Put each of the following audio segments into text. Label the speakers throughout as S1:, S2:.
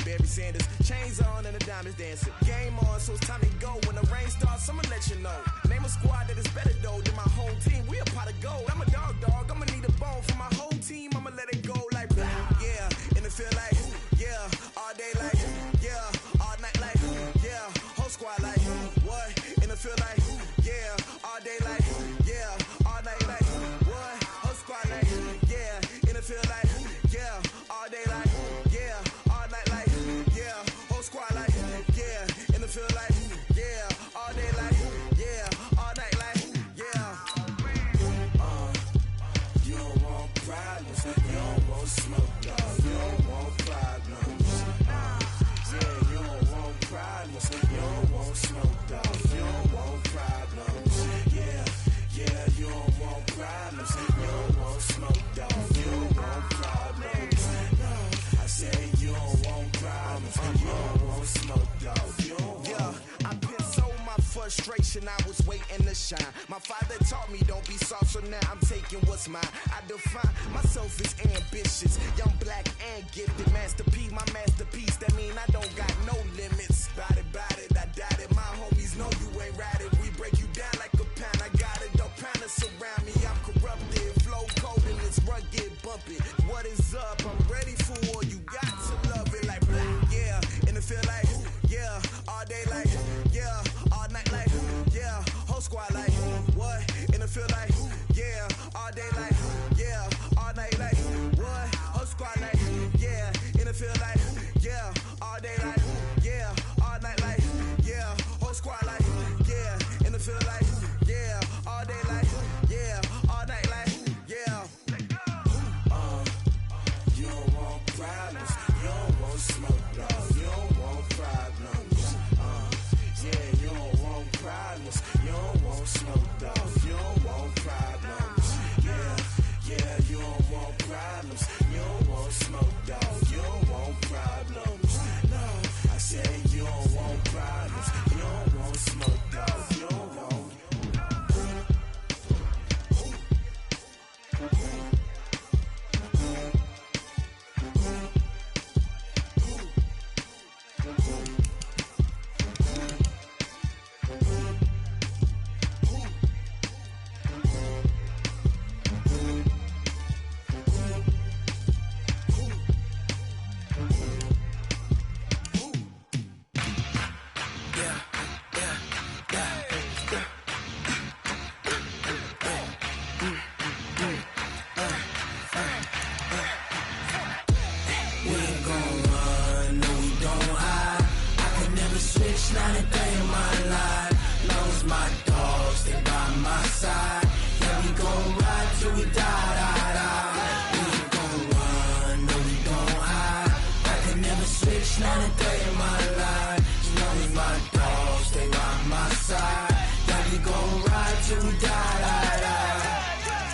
S1: Barry Sanders. Chains on and the diamonds dancing. Game on, so it's time to go. When the rain starts, I'ma let you know. Name a squad that is better though than my whole team. We a pot of gold. I'm a dog. I'ma need a bone for my whole team. I'ma let it go like blah. Yeah, and it feel like yeah, all day like yeah, all night like yeah, whole squad like what? And it feel like yeah, all day like yeah, all night like what? Whole squad like yeah, and it feel like yeah, all day like yeah, all night like yeah, whole squad like yeah, and it feel like yeah, all day like yeah, all night like yeah. You don't want problems, you don't want smoke, dog. You don't want problems. Yeah, you don't want problems, you don't want smoke, dog. You don't want problems. Yeah, you don't want problems, you don't want smoke, dog. You don't want problems. I say you don't want problems, you don't want smoke, dog. You don't want. I've been so my frustration, I was waiting to shine. My father taught me don't be soft, so now I'm taking what's mine. I define myself as ambitious, young, black, and gifted. Master P, my masterpiece, that mean I don't got no limits. Bout it, I doubt it. My homies know you ain't ride it. We break you down like a pound. I got it, don't pound to surround me. I'm corrupted, flow cold and it's rugged, bumping. What is up? I'm ready for war. You got to love it like blah, yeah, and it feel like yeah, all day like yeah, all night like yeah, whole squad like what? And it feel like yeah, all day like yeah, all night like what? Whole squad like yeah, and it feel like yeah, all day like yeah, all night like yeah, whole squad like yeah, and it feel like yeah, all day like yeah, all night like yeah. You don't want problems, you don't want smoke, dog. You don't want problems. Yeah, you don't want problems, you don't want smoke, dog. You don't want problems. Yeah, you don't want problems, you don't want smoke, dog. You don't want problems. No, I say you don't want problems, you don't want smoke, dog. You don't want.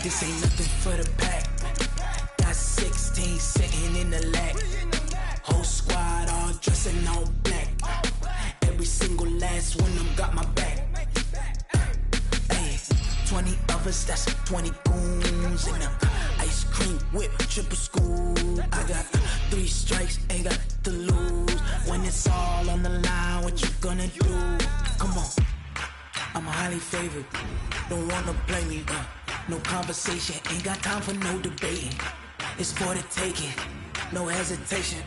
S1: This ain't nothing for the pack. Got 16 sitting in the lag. Whole squad all dressing all black. Every single last one of them got my back. Hey, 20 of us, that's 20 goons in the ice cream whip, triple school. I got 3 strikes, ain't got to lose. When it's all on the line, what you gonna do? Come on, I'm highly favored. Don't wanna blame me. No conversation, ain't got time for no debating. It's for the taking, no hesitation.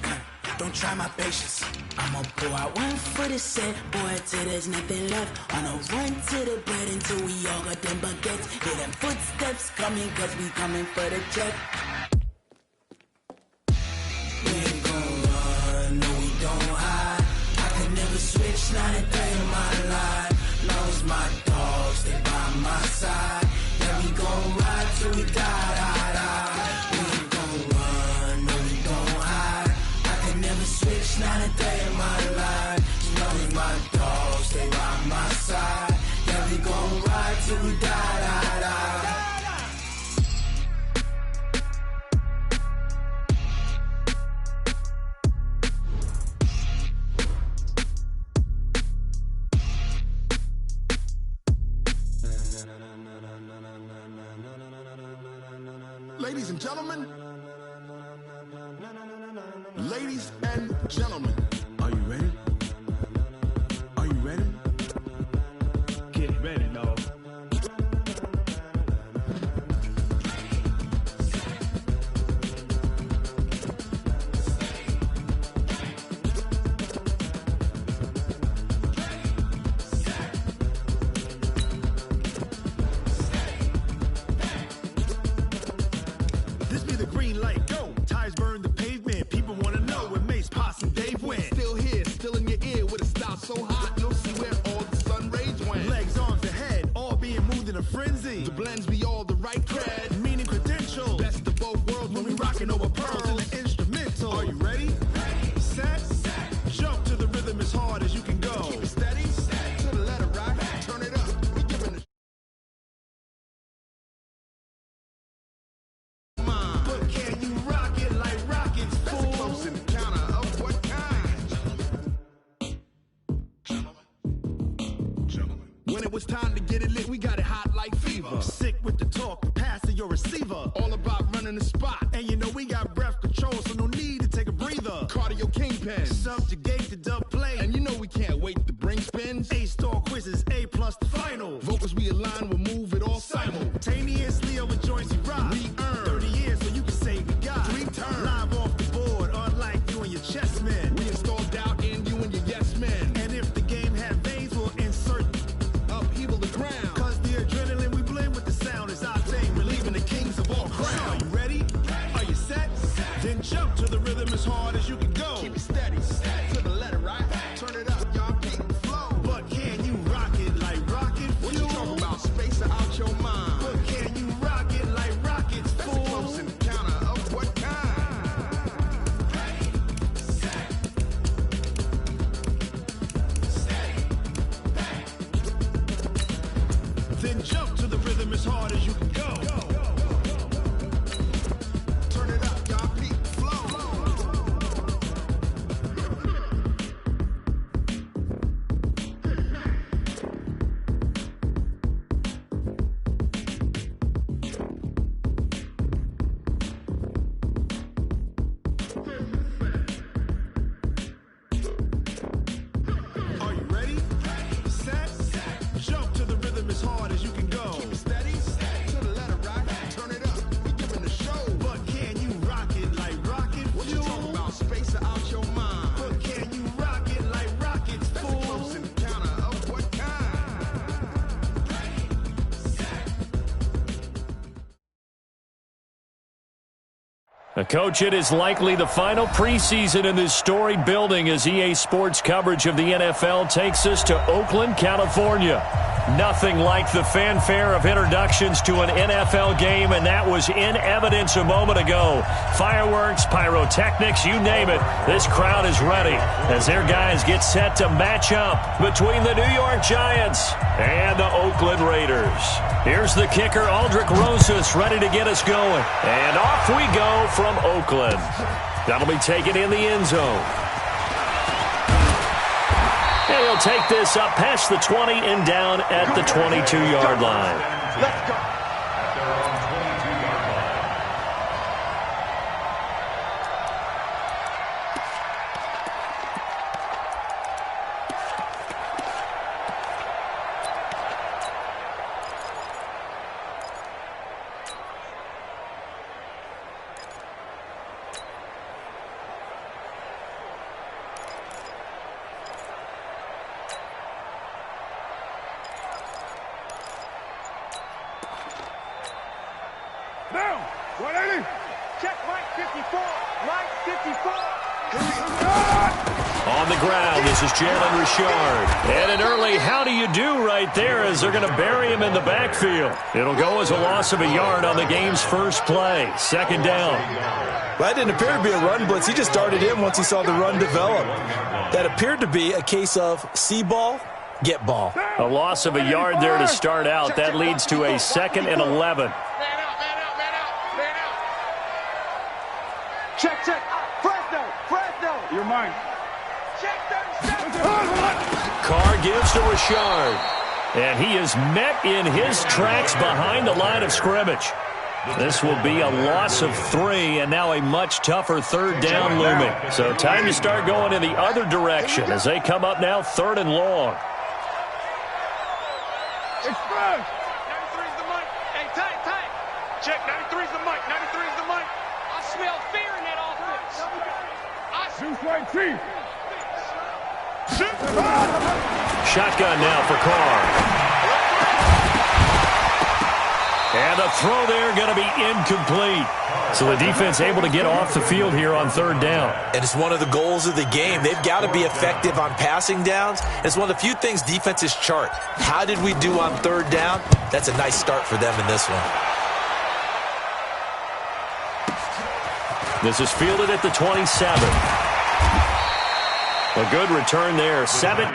S1: Don't try my patience. I'ma pour out one for the set, boy, till there's nothing left. On a run to the bread until we all got them baguettes. Hear them footsteps coming, cause we coming for the check. We ain't gon' run, no we don't hide. I can never switch, not a day in my life. Long as my dogs, they by my side. Yeah, we gon' ride till we die. We ain't gon' run, no we don't hide. I can never switch, not a day in my life. As long as my dogs, stay by my side. Yeah, we gon' ride till we die.
S2: Ladies and gentlemen, ladies and
S1: and gentlemen, are you ready? Are you ready?
S2: Get ready, dog.
S1: This be the green light, go. Tires burn the pavement. People want to know where Mace, Posse, and Dave went. Still here, still in your ear with a style so hot, you'll see where all the sun rays went. Legs, arms, the head, all being moved in a frenzy. The blends be all the right cred, meaning credentials. Best of both worlds when we rockin' over pearls in the instrumental. Are you ready? Set, jump to the rhythm as hard as you can go. Keep it steady, to the letter right, turn it up. We giving the but can you rock it like rockets, fool? That's a close encounter of what kind? Gentlemen. When it was time to get it lit, we got it hot like fever. Sick with the talk, pass to your receiver. All about running the spot. And you know we got breath control, so no need to take a breather. Cardio kingpin. Subjugate the dub play. And you know we can't wait to bring spins. A-star quizzes, A+ the final. Vocals we align, we'll move it all simultaneously over joints we rock. We earn 30 years, so you can say we got 3 turns. Live off the board, unlike you and your chess men. We install doubt in you and your yes men. And if the game had veins, we'll insert upheaval the ground. Cause the adrenaline we blend with the sound is our thing. Relieving the kings of all crowns. Are you ready? Are you set? Then jump to the rhythm as hard as you can go. Keep it steady, to the letter right. Turn it up, y'all keep the flow. But can you rock it like rocket fuel? What you talking about? Space or out your mind? But can you rock it like rockets, fool? That's a close encounter of what kind? Then jump to the rhythm as hard as you can go. Turn it up, y'all keep the flow. Are you ready? Set, jump to the rhythm as hard as you can go. Keep it steady, to the letter right. Turn it up, we giving the show. But can you rock it like rocket fuel? What you talking about? Space or out your mind? But can you rock it like rockets, fool? That's a close encounter of what kind?
S3: Coach, it is likely the final preseason in this storied building as EA Sports coverage of the NFL takes us to Oakland, California. Nothing like the fanfare of introductions to an NFL game, and that was in evidence a moment ago. Fireworks, pyrotechnics, you name it. This crowd is ready as their guys get set to match up between the New York Giants and the Oakland Raiders. Here's the kicker, Aldrich Rosas, ready to get us going. And off we go from Oakland. That'll be taken in the end zone. And he'll take this up past the 20 and down at the 22-yard line.
S2: Let's go.
S4: Now, 180.
S2: Check Mike 54. Mike 54.
S3: On the ground, this is Jalen Richard. And an early how do you do right there as they're going to bury him in the backfield. It'll go as a loss of a yard on the game's first play. Second down.
S5: Well, that didn't appear to be a run blitz. He just darted in once he saw the run develop. That appeared to be a case of see ball, get ball.
S3: A loss of a yard there to start out. That leads to a 2nd and 11.
S2: Check. Fresno.
S4: You're mine.
S2: Check 37.
S3: Carr gives to Richard. And he is met in his tracks behind the line of scrimmage. This will be a loss of 3, and now a much tougher third down looming. So time to start going in the other direction as they come up now 3rd and long.
S2: Express. 93's the mic. Hey, tight. Check, 93's the mic. 93's the mic. I smell fear in that offense.
S3: Shotgun now for Carr. And the throw there going to be incomplete. So the defense able to get off the field here on 3rd down.
S5: And it's one of the goals of the game. They've got to be effective on passing downs. It's one of the few things defenses chart. How did we do on 3rd down? That's a nice start for them in this one.
S3: This is fielded at the 27. A good return there. 7.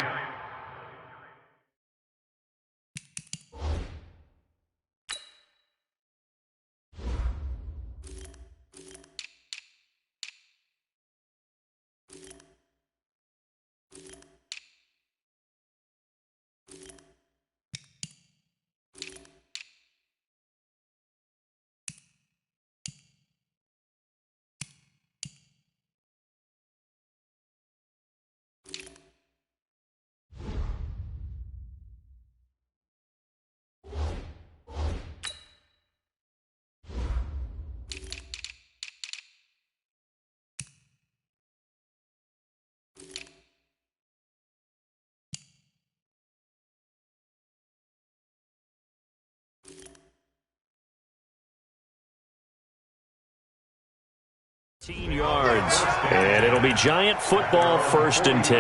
S3: Yards, and it'll be Giant football 1st and 10.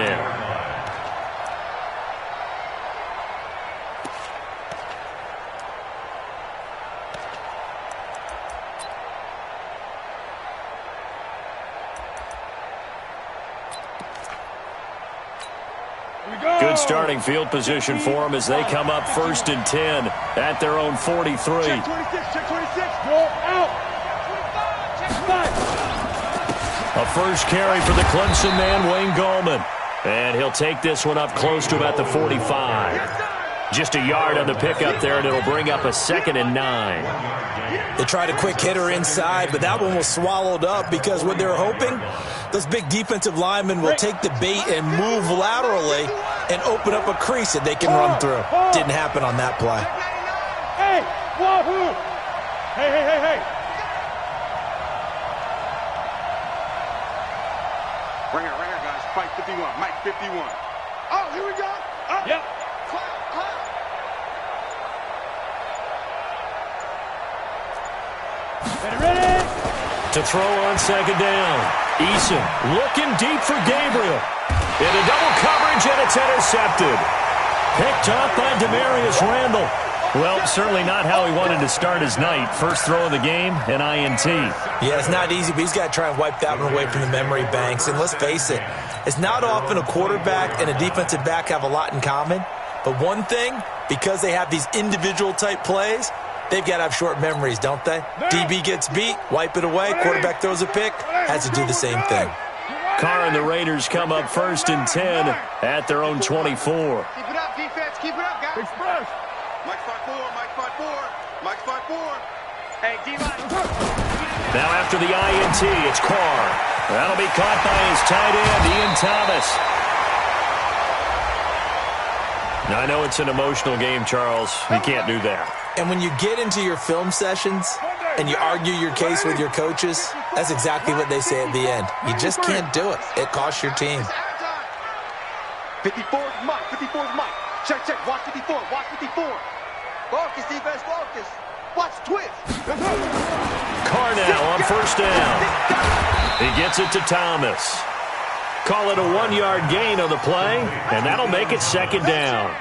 S3: Good starting field position for them as they come up 1st and 10 at their own 43.
S2: Check 26, go out.
S3: A first carry for the Clemson man, Wayne Gallman. And he'll take this one up close to about the 45. Just a yard on the pickup there, and it'll bring up a 2nd and 9.
S5: They tried a quick hitter inside, but that one was swallowed up because what they're hoping, those big defensive linemen will take the bait and move laterally and open up a crease that they can run through. Didn't happen on that play.
S2: Hey, wahoo! Hey. Right here, guys. Fight 51. Mike 51. Oh, here we go. Up. Yep. Clap. Ready?
S3: To throw on 2nd down. Eason looking deep for Gabriel. Into double coverage, and it's intercepted. Picked up by Demarius Randall. Well, certainly not how he wanted to start his night. First throw of the game, an INT.
S5: Yeah, it's not easy, but he's got to try and wipe that one away from the memory banks. And let's face it, it's not often a quarterback and a defensive back have a lot in common. But one thing, because they have these individual type plays, they've got to have short memories, don't they? DB gets beat, wipe it away, quarterback throws a pick, has to do the same thing.
S3: Carr and the Raiders come up 1st and 10 at their own 24.
S2: Keep it up, defense. Keep it up, guys. Express. Mike 5-4. Hey, D-line.
S3: Now after the INT, it's Carr. That'll be caught by his tight end, Ian Thomas. Now, I know it's an emotional game, Charles. You can't do that.
S5: And when you get into your film sessions and you argue your case with your coaches, that's exactly what they say at the end. You just can't do it. It costs your team.
S2: 54's Mike. 54's Mike. Check. Watch 54. Focus, defense, focus. Watch twist.
S3: Carr now on 1st down. He gets it to Thomas. Call it a 1-yard gain on the play, and that'll make it 2nd down.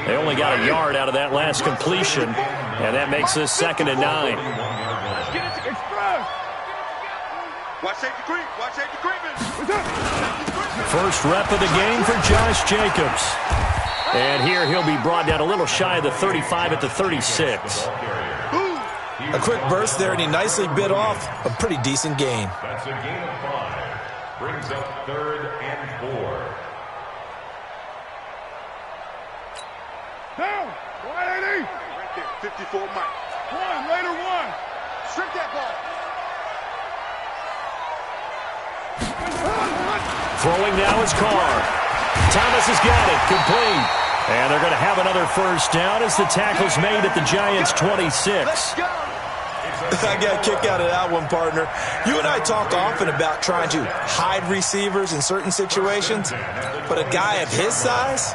S3: They only got a yard out of that last completion, and that makes this 2nd and 9.
S2: Watch safety creeping.
S3: First rep of the game for Josh Jacobs. And here he'll be brought down a little shy of the 35 at the 36.
S5: A quick burst there, and he nicely bit off a pretty decent gain.
S4: That's a gain of 5. Brings up 3rd and 4.
S2: Down. 180. Right there. 54 Mike. Raider 1. Strip that ball.
S3: Throwing now is Carr. Thomas has got it. Complete. And they're going to have another first down as the tackle's made at the Giants' 26.
S2: Let's go.
S5: I got a kick out of that one, partner. You and I talk often about trying to hide receivers in certain situations, but a guy of his size,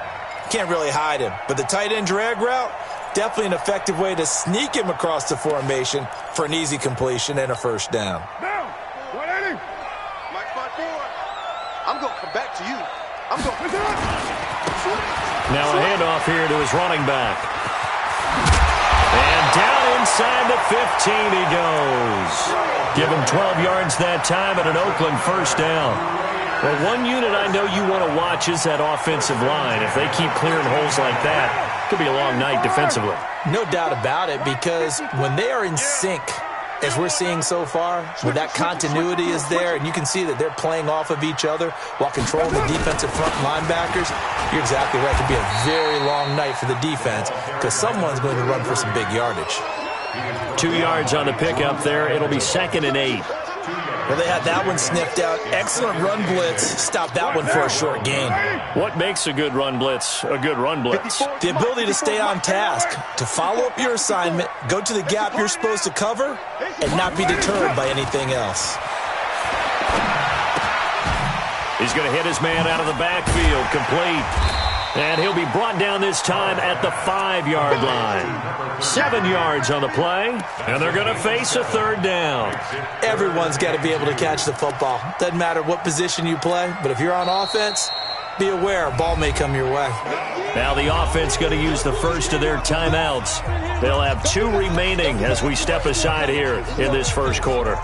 S5: can't really hide him. But the tight end drag route, definitely an effective way to sneak him across the formation for an easy completion and a first down.
S2: Down. 180. Mike, my boy. I'm going to come back to you. I'm going to...
S3: Now a handoff here to his running back. And down inside the 15 he goes. Give him 12 yards that time and an Oakland first down. Well, one unit I know you want to watch is that offensive line. If they keep clearing holes like that, it could be a long night defensively.
S5: No doubt about it, because when they are in sync, as we're seeing so far, where that continuity is there, and you can see that they're playing off of each other while controlling the defensive front linebackers, you're exactly right. It could be a very long night for the defense because someone's going to run for some big yardage.
S3: 2 yards on the pickup there. It'll be 2nd and 8.
S5: Well, they had that one sniffed out. Excellent run blitz. Stopped that one for a short gain.
S3: What makes a good run blitz a good run blitz?
S5: The ability to stay on task, to follow up your assignment, go to the gap you're supposed to cover, and not be deterred by anything else.
S3: He's going to hit his man out of the backfield, complete. And he'll be brought down this time at the 5-yard line. 7 yards on the play, and they're going to face a third down.
S5: Everyone's got to be able to catch the football. Doesn't matter what position you play, but if you're on offense, be aware a ball may come your way.
S3: Now the offense going to use the first of their timeouts. They'll have 2 remaining as we step aside here in this first quarter.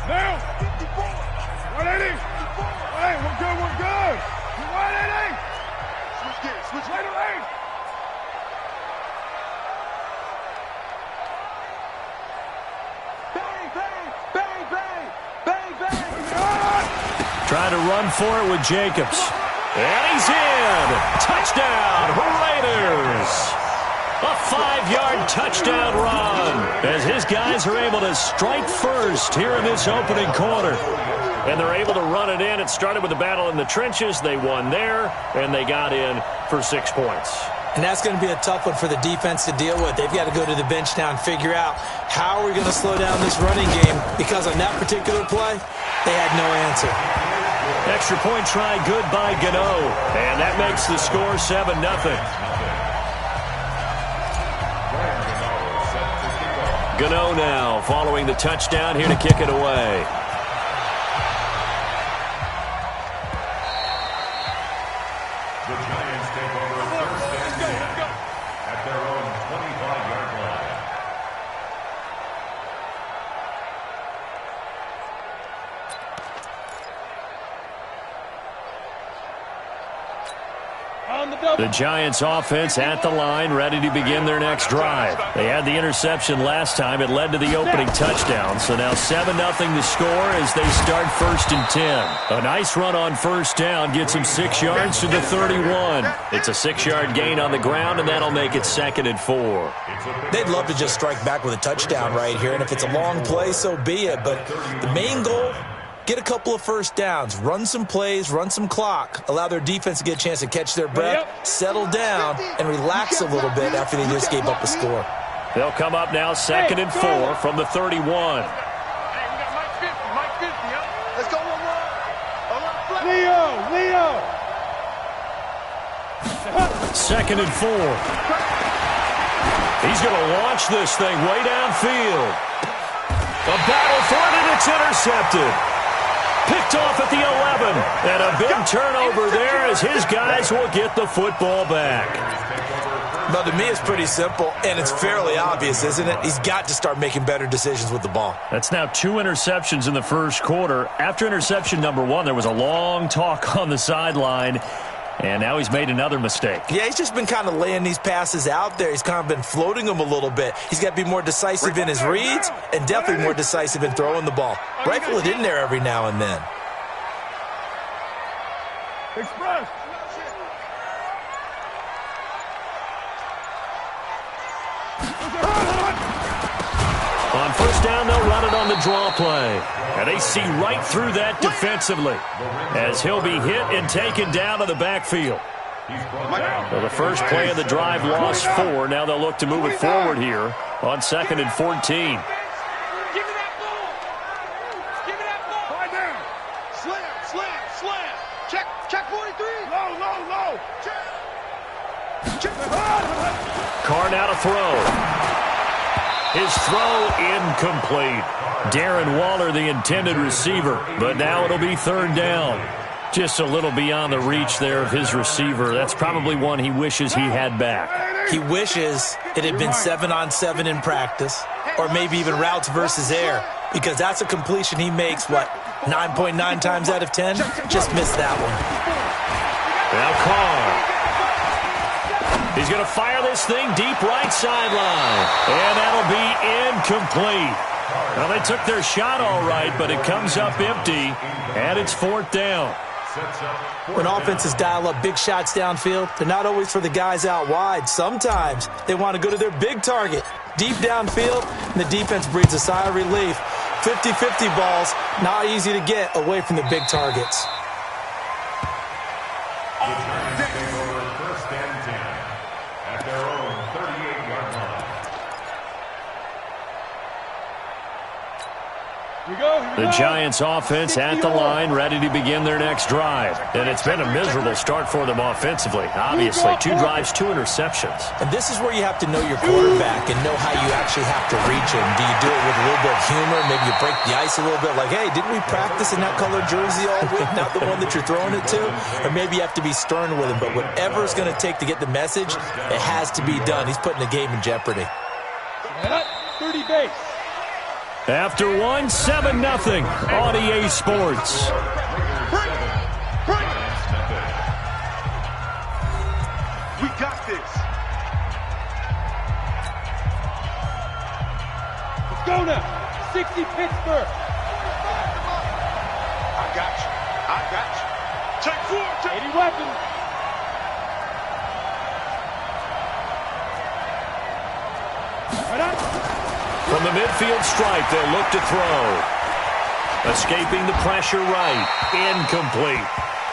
S2: Now. 180. Hey, we're good, we're good. 180. Switch gears, switch right away. Bang, bang, bang, bang, bang, bang.
S3: Trying to run for it with Jacobs. And he's in. Touchdown, Raiders. A 5-yard touchdown run as his guys are able to strike first here in this opening quarter. And they're able to run it in. It started with a battle in the trenches. They won there, and they got in for 6 points.
S5: And that's going to be a tough one for the defense to deal with. They've got to go to the bench now and figure out how are we going to slow down this running game, because on that particular play, they had no answer.
S3: Extra point try good by Gano, and that makes the score 7-0. Gano now following the touchdown here to kick it away.
S4: The Giants take over first and 10 at their own 25-yard line.
S3: The Giants offense at the line, ready to begin their next drive. They had the interception last time. It led to the opening touchdown. So now 7-0 the score as they start 1st and 10. A nice run on first down gets them 6 yards to the 31. It's a 6-yard gain on the ground, and that'll make it 2nd and 4.
S5: They'd love to just strike back with a touchdown right here, and if it's a long play, so be it. But the main goal, get a couple of first downs, run some plays, run some clock, allow their defense to get a chance to catch their breath, settle down, and relax a little bit after they just gave up a score.
S3: They'll come up now 2nd and 4 from the 31.
S2: Hey, we got Mike 50, huh? Let's go, Leo.
S3: 2nd and 4. He's going to launch this thing way downfield. A battle for it, and it's intercepted. Picked off at the 11. And a big turnover there as his guys will get the football back.
S5: Now, to me, it's pretty simple, and it's fairly obvious, isn't it? He's got to start making better decisions with the ball.
S3: That's now 2 interceptions in the first quarter. After interception number 1, there was a long talk on the sideline, and now he's made another mistake.
S5: Yeah, he's just been kind of laying these passes out there. He's kind of been floating them a little bit. He's got to be more decisive in his reads and definitely more decisive in throwing the ball. Rifle it in there every now and then.
S2: Express.
S3: on the draw play. And they see right through that defensively as he'll be hit and taken down to the backfield. Well, the first play of the drive lost 4. Now they'll look to move it forward here on 2nd and 14. Carr now to throw. His throw incomplete. Darren Waller, the intended receiver, but now it'll be 3rd down. Just a little beyond the reach there of his receiver. That's probably one he wishes he had back.
S5: He wishes it had been 7-on-7 in practice, or maybe even routes versus air, because that's a completion he makes, 9.9 times out of 10? Just missed that one.
S3: Now Carr. He's going to fire this thing deep right sideline. And that'll be incomplete. Well, they took their shot all right, but it comes up empty, and it's 4th down.
S5: When offenses dial up big shots downfield, they're not always for the guys out wide. Sometimes they want to go to their big target, deep downfield, and the defense breathes a sigh of relief. 50-50 balls, not easy to get away from the big targets.
S3: The Giants offense at the line, ready to begin their next drive. And it's been a miserable start for them offensively. Obviously, 2 drives, 2 interceptions.
S5: And this is where you have to know your quarterback and know how you actually have to reach him. Do you do it with a little bit of humor? Maybe you break the ice a little bit, like, hey, didn't we practice in that colored jersey all week? Not the one that you're throwing it to? Or maybe you have to be stern with him. But whatever it's going to take to get the message, it has to be done. He's putting the game in jeopardy.
S2: 30 base.
S3: After 1, 7-0 on EA Sports.
S2: We got this. Let's go now. 60 Pittsburgh. I got you. Take 4. 80 weapons. Right on.
S3: From the midfield stripe, they'll look to throw. Escaping the pressure right. Incomplete.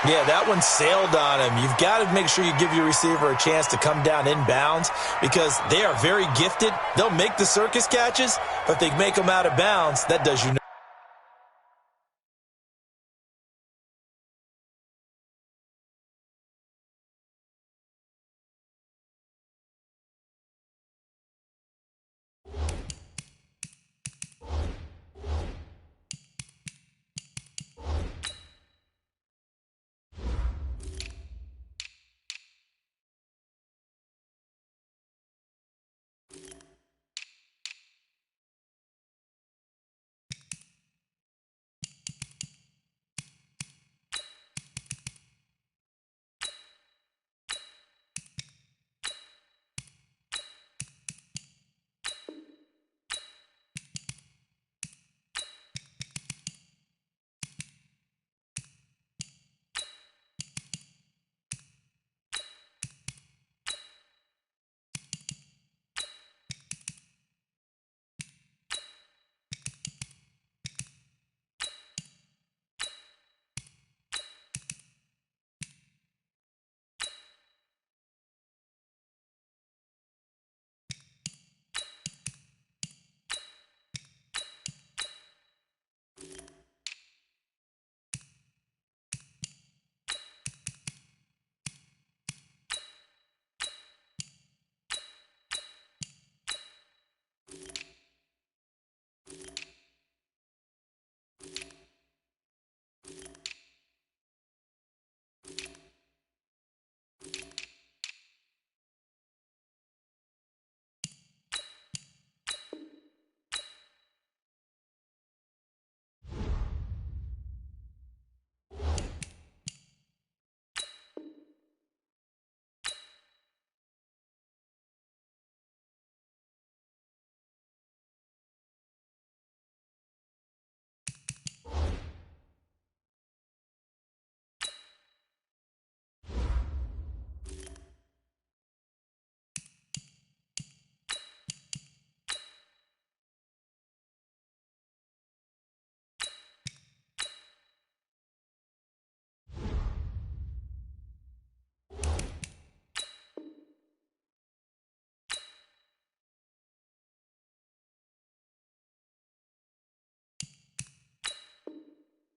S5: Yeah, that one sailed on him. You've got to make sure you give your receiver a chance to come down inbounds because they are very gifted. They'll make the circus catches, but if they make them out of bounds, that does you no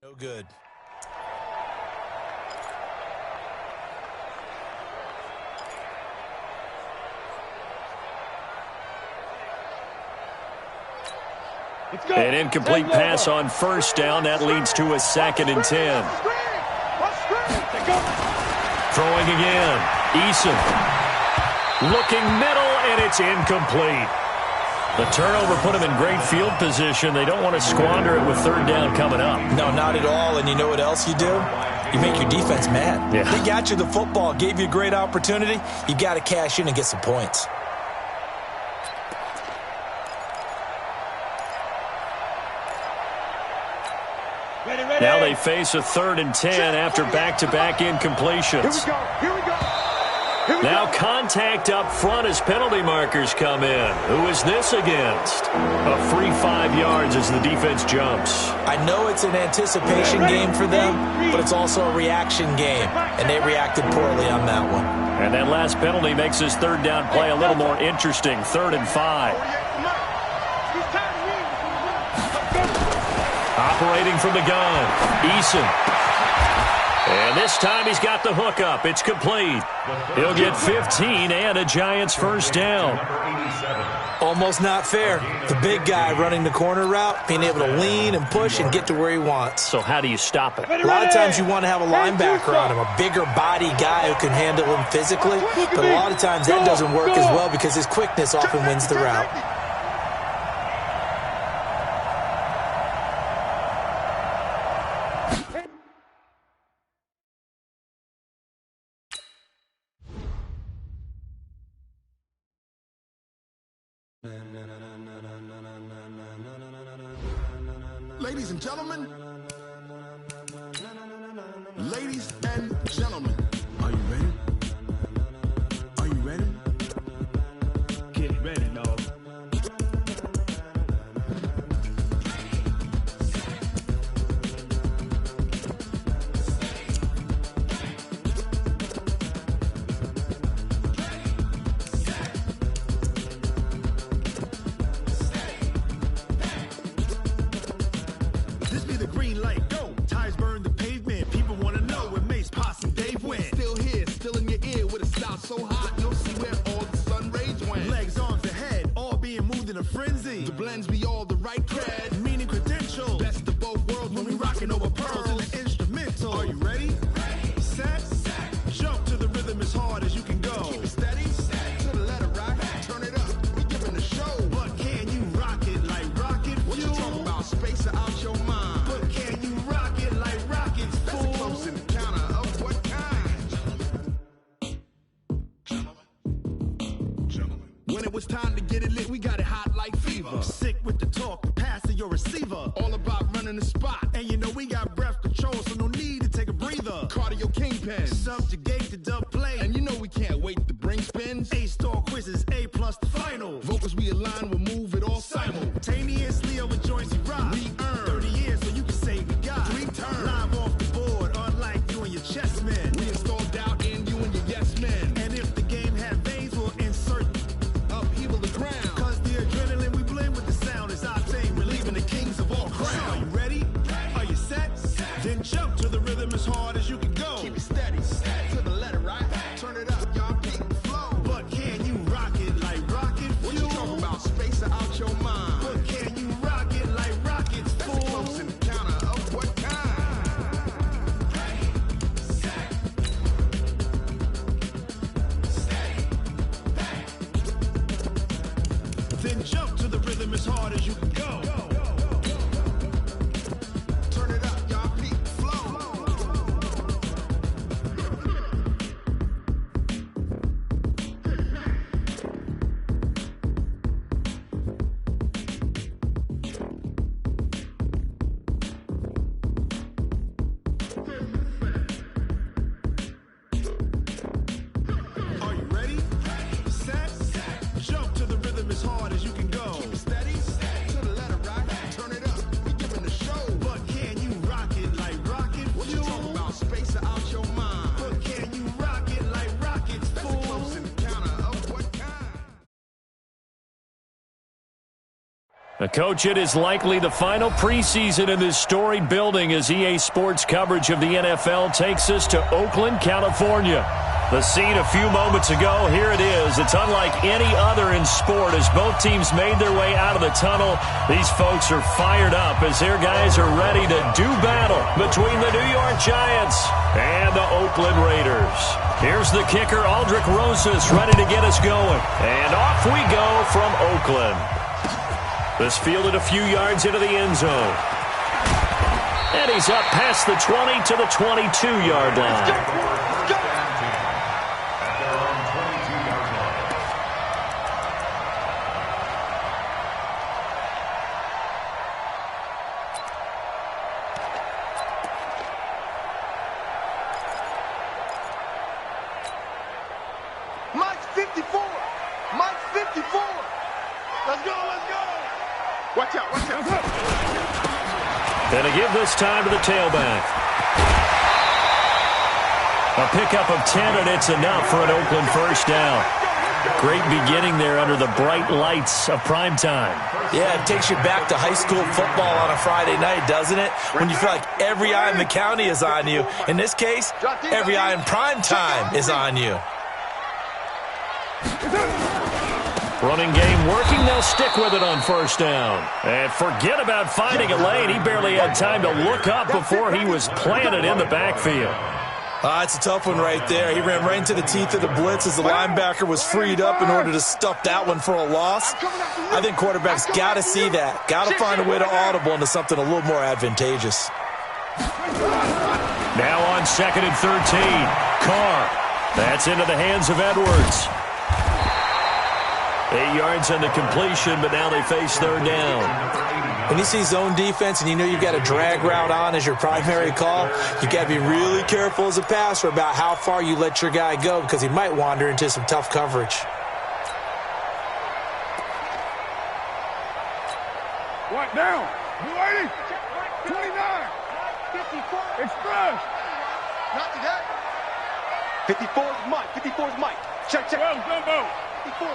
S5: No good.
S3: An incomplete pass on first down. That leads to a 2nd and 10. Throwing again. Eason. Looking middle, and it's incomplete. The turnover put them in great field position. They don't want to squander it with 3rd down coming up.
S5: No, not at all. And you know what else you do? You make your defense mad.
S3: Yeah.
S5: They got you the football, gave you a great opportunity. You got to cash in and get some points.
S3: Now they face a 3rd and 10 after back-to-back incompletions. Now contact up front as penalty markers come in. Who is this against? A free 5 yards as the defense jumps.
S5: I know it's an anticipation game for them, but it's also a reaction game, and they reacted poorly on that one.
S3: And that last penalty makes this 3rd down play a little more interesting. 3rd and 5. Operating from the gun, Eason. And this time he's got the hook up. It's complete. He'll get 15 and a Giants 1st down.
S5: Almost not fair. The big guy running the corner route, being able to lean and push and get to where he wants.
S3: So how do you stop it?
S5: A lot of times you want to have a linebacker on him, a bigger body guy who can handle him physically. But a lot of times that doesn't work as well because his quickness often wins the route.
S6: Ladies and gentlemen, ladies and gentlemen, are you ready? Are you ready? Get ready, dog. So hot, you'll see where all the sun rays went. Legs, arms, and head, all being moved in a frenzy. The blends be all the right cred, meaning credentials. Best of both worlds when we rockin' over pearls in the instrumental. Are you ready? Set, jump to the rhythm as hard as you can go. Keep it steady, to the letter right, turn it up, we giving the show. But can you rock it like rocket fuel? What you talking about, space out your mind? But can you rock it like rockets, fool? That's a close encounter of what kind? When it was time to get it lit, we got it hot like fever. Sick with the talk, pass to your receiver. All about running the spot. And you know we got breath control, so no need to take a breather. Cardio kingpin, subjugate the dub play. And you know we can't wait to bring spins. A-star quizzes, A+ the final. Vocals we align, we'll move it all simultaneously over joints we rock. We earn 30 years, so you can say we got 3 turns. Live off the board, unlike you and your chess men. We install doubt in you and your yes men. And if the game had veins, we'll insert upheaval the ground. Cause the adrenaline we blend with the sound is octane, relieving the kings of all crowns. So are you ready? Are you set? Then jump to the rhythm as hard as you can go. Keep it steady, to the
S3: Coach, it is likely the final preseason in this storied building as EA Sports coverage of the NFL takes us to Oakland, California. The scene a few moments ago, here it is. It's unlike any other in sport as both teams made their way out of the tunnel. These folks are fired up as their guys are ready to do battle between the New York Giants and the Oakland Raiders. Here's the kicker, Aldrich Rosas, ready to get us going. And off we go from Oakland. This fielded a few yards into the end zone. And he's up past the 20 to the 22-yard line.
S6: Mike's 54. Mike's 54. Let's go, let's go. Watch out, watch out.
S3: And to give this time to the tailback. A pickup of 10, and it's enough for an Oakland first down. Great beginning there under the bright lights of prime time.
S5: Yeah, it takes you back to high school football on a Friday night, doesn't it? When you feel like every eye in the county is on you. In this case, every eye in prime time is on you.
S3: Running game working. They'll stick with it on first down. And forget about finding a lane. He barely had time to look up before he was planted in the backfield.
S5: It's a tough one right there. He ran right into the teeth of the blitz as the linebacker was freed up in order to stuff that one for a loss. I think quarterbacks got to see that. Got to find a way to audible into something a little more advantageous.
S3: Now on 2nd and 13. Carr. That's into the hands of Edwards. 8 yards on the completion, but now they face third down.
S5: When you see zone defense and you know you've got a drag route on as your primary call, you got to be really careful as a passer about how far you let your guy go because he might wander into some tough coverage.
S6: What down? 280. 29. 54. Express. Not today. 54 is Mike. 54 is Mike. Check. Well, Gumbo. 54.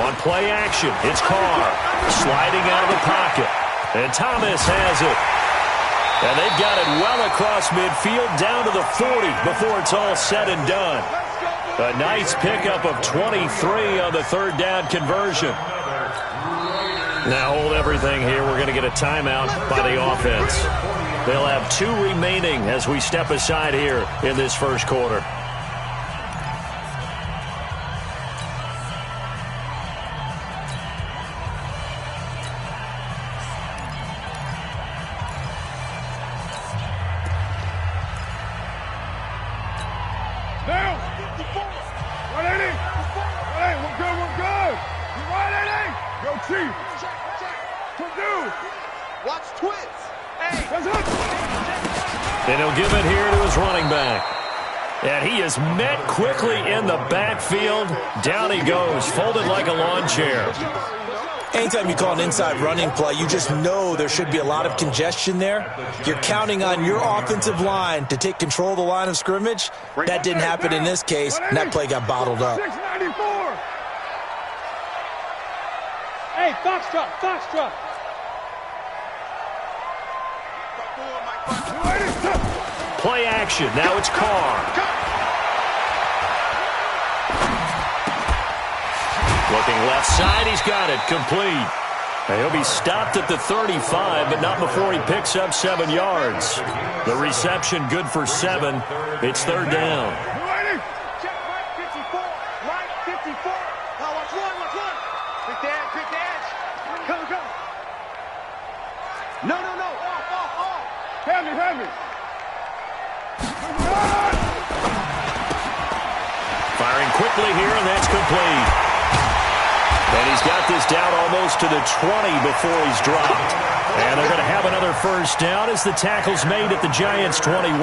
S3: On play action, it's Carr sliding out of the pocket. And Thomas has it. And they've got it well across midfield down to the 40 before it's all said and done. A nice pickup of 23 on the third down conversion. Now hold everything here. We're going to get a timeout by the offense. They'll have 2 remaining as we step aside here in this first quarter. And he'll give it here to his running back. And he is met quickly in the backfield. Down he goes, folded like a lawn chair.
S5: Anytime you call an inside running play, you just know there should be a lot of congestion there. You're counting on your offensive line to take control of the line of scrimmage. That didn't happen in this case, and that play got bottled up.
S6: 694. Hey, Foxtrot.
S3: Play action. Now it's Carr. Looking left side. He's got it. Complete. He'll be stopped at the 35, but not before he picks up 7 yards. The reception good for 7. It's third down.
S6: Check Mike 54. Mike 54. Now watch one. Quick dash. Go. No. Off. Have me.
S3: Firing quickly here, and that's complete. And he's got this down almost to the 20 before he's dropped. And they're going to have another first down as the tackle's made at the Giants' 21.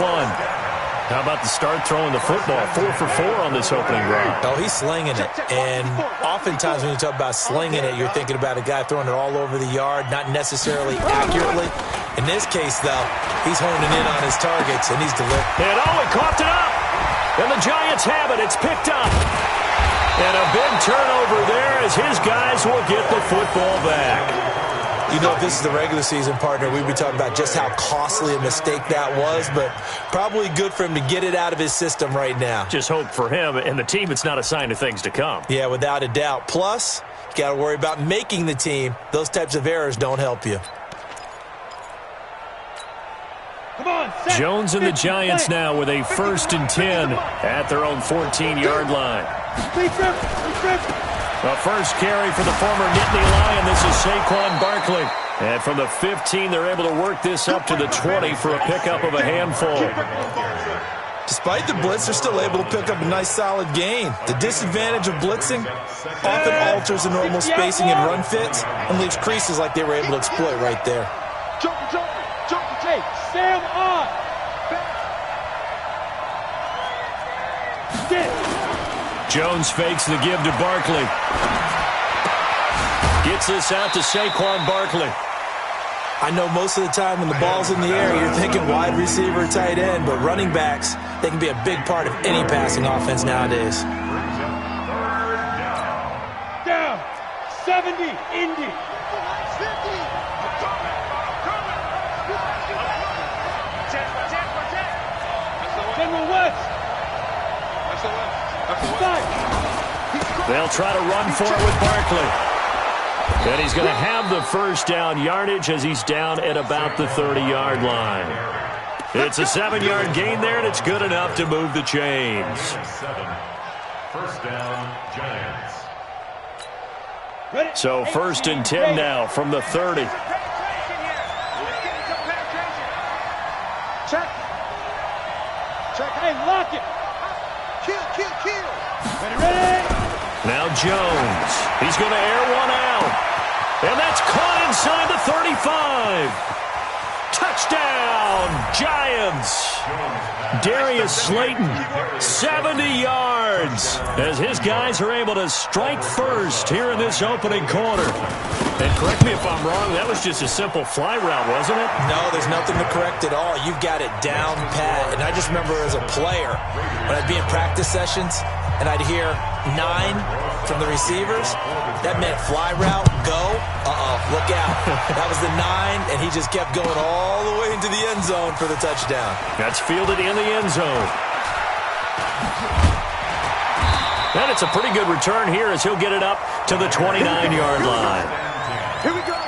S3: How about the start throwing the football? 4 for 4 on this opening drive.
S5: Oh, he's slinging it. And oftentimes when you talk about slinging it, you're thinking about a guy throwing it all over the yard, not necessarily accurately. In this case, though, he's honing in on his targets, and he's delivering.
S3: And he coughed it up. And the Giants have it. It's picked up. And a big turnover there as his guys will get the football back.
S5: You know, if this is the regular season, partner, we'd be talking about just how costly a mistake that was, but probably good for him to get it out of his system right now.
S3: Just hope for him and the team it's not a sign of things to come.
S5: Yeah, without a doubt. Plus, you got to worry about making the team. Those types of errors don't help you.
S2: Come on,
S3: Jones and the Giants now with a 1st and 10 at their own 14-yard line. The first carry for the former Nittany Lion. This is Saquon Barkley. And from the 15, they're able to work this up to the 20 for a pickup of a handful.
S5: Despite the blitz, they're still able to pick up a nice, solid gain. The disadvantage of blitzing often alters the normal spacing and run fits and leaves creases like they were able to exploit right there.
S2: Joker, Jake, Sam on.
S3: Jones fakes the give to Barkley. Gets this out to Saquon Barkley.
S5: I know most of the time when the ball's in the air, you're thinking wide receiver, tight end, but running backs, they can be a big part of any passing offense nowadays.
S2: Down. 70, Indy. General West.
S3: They'll try to run for it with Barkley. And he's going to have the first down yardage as he's down at about the 30-yard line. It's a 7-yard gain there, and it's good enough to move the chains.
S4: 1st down, Giants.
S3: So 1st and 10 now from the 30.
S2: Check. Hey, lock it. Kill. Ready.
S3: Now Jones. He's going to air one out. And that's caught inside the 35. Touchdown, Giants. Darius Slayton, 70 yards, as his guys are able to strike first here in this opening quarter. And correct me if I'm wrong, that was just a simple fly route, wasn't it?
S5: No, there's nothing to correct at all. You've got it down pat. And I just remember as a player, when I'd be in practice sessions, and I'd hear 9 from the receivers, that meant fly route, go, look out. That was the 9, and he just kept going all the way into the end zone for the touchdown.
S3: That's fielded in the end zone. And it's a pretty good return here as he'll get it up to the 29-yard line.
S2: Here we go.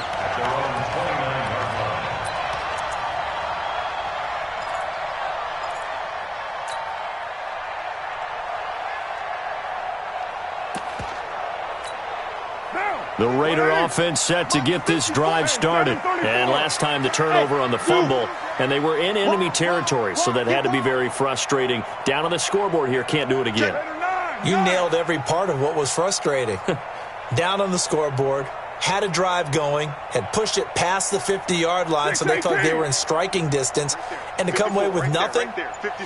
S3: The Raider offense set to get this drive started. And last time the turnover on the fumble, and they were in enemy territory, so that had to be very frustrating. Down on the scoreboard here, can't do it again.
S5: You nailed every part of what was frustrating. Down on the scoreboard, had a drive going, had pushed it past the 50-yard line, so they thought they were in striking distance, and to come away with nothing,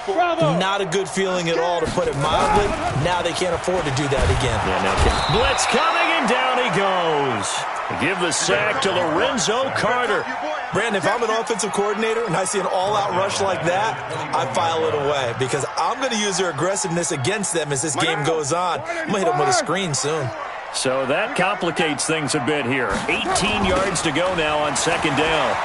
S5: not a good feeling at all, to put it mildly. Now they can't afford to do that again.
S3: Yeah, now blitz coming, and down he goes. Give the sack to Lorenzo Carter.
S5: Brandon, if I'm an offensive coordinator and I see an all-out rush like that, I file it away because I'm going to use their aggressiveness against them as this game goes on. I'm going to hit them with a screen soon.
S3: So that complicates things a bit here. 18 yards to go now on 2nd down.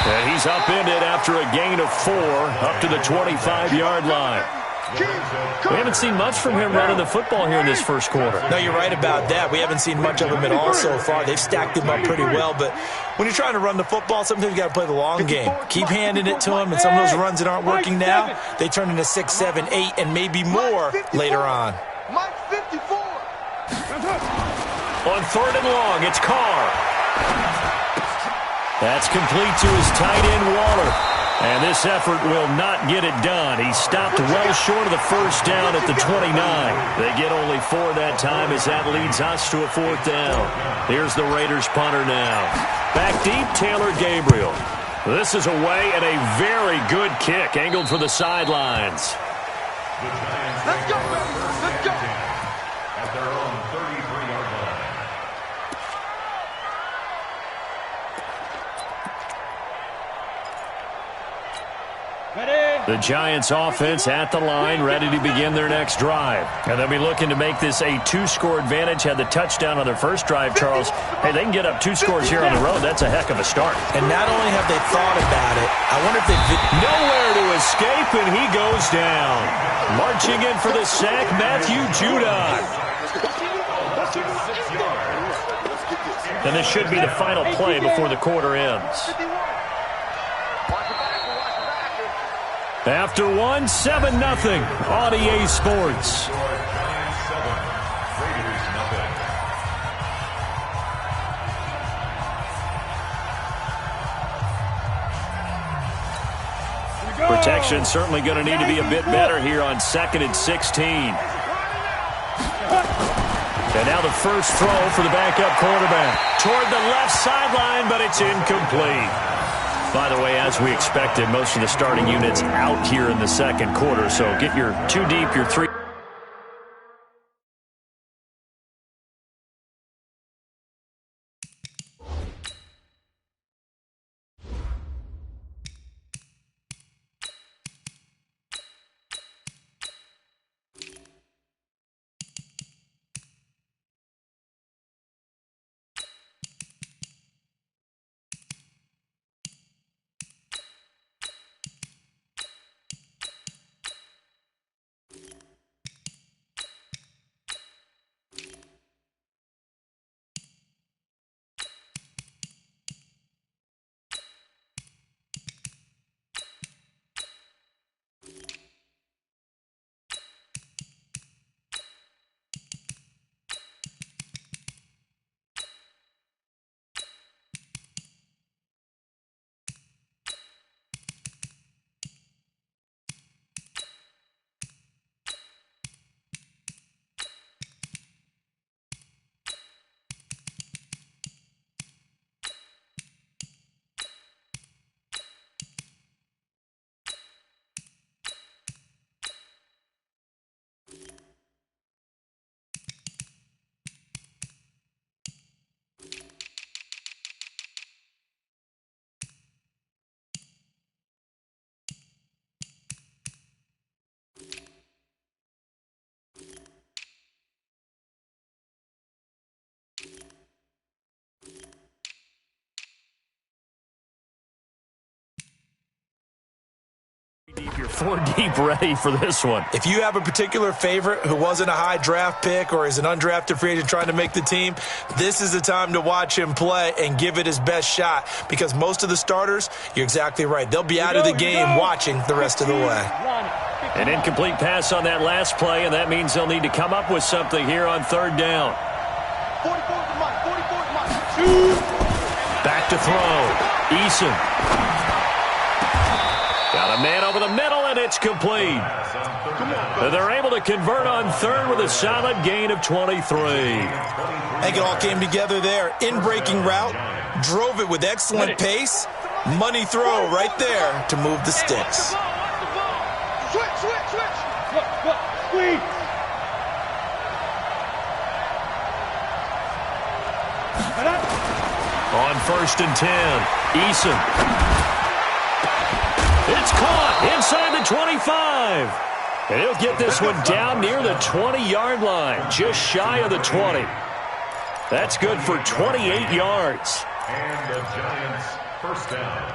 S3: And he's upended after a gain of 4 up to the 25-yard line. We haven't seen much from him running the football here in this first quarter.
S5: No, you're right about that. We haven't seen much of him at all so far. They've stacked him up pretty well, but when you're trying to run the football, sometimes you got to play the long game. Keep handing it to him, and some of those runs that aren't working now, they turn into 6, 7, 8, and maybe more later on.
S2: Mike 54.
S3: On 3rd and long, it's Carr. That's complete to his tight end, Waller. And this effort will not get it done. He stopped well short of the first down at the 29. They get only 4 that time as that leads us to a 4th down. Here's the Raiders punter now. Back deep, Taylor Gabriel. This is away and a very good kick angled for the sidelines.
S2: Let's go, baby. Let's go.
S4: At their own 33-yard line.
S2: Ready.
S3: The Giants offense at the line, ready to begin their next drive. And they'll be looking to make this a 2-score advantage. Had the touchdown on their first drive, Charles. Hey, they can get up 2 scores here on the road. That's a heck of a start.
S5: And not only have they thought about it, I wonder if they've...
S3: Nowhere to escape, and he goes down. Marching in for the sack, Matthew Judon. And this should be the final play before the quarter ends. After 1, 7-0 on EA Sports. Protection certainly going to need to be a bit better here on 2nd and 16. And now the first throw for the backup quarterback. Toward the left sideline, but it's incomplete. By the way, as we expected, most of the starting units out here in the second quarter. So get your 2 deep, your 3. You're 4 deep ready for this one.
S5: If you have a particular favorite who wasn't a high draft pick or is an undrafted free agent trying to make the team, this is the time to watch him play and give it his best shot, because most of the starters, you're exactly right, they'll be out of the game watching the rest of the way.
S3: An incomplete pass on that last play, and that means they'll need to come up with something here on 3rd down. Back to throw. Eason. Got a man over the middle, and it's complete. They're able to convert on 3rd with a solid gain of 23.
S5: I think it all came together there. In-breaking route, drove it with excellent pace. Money throw right there to move the sticks.
S2: Squeeze.
S3: On 1st and 10, Eason. It's caught inside the 25. And he'll get this one down near the 20-yard line, just shy of the 20. That's good for 28 yards.
S4: And the Giants first down.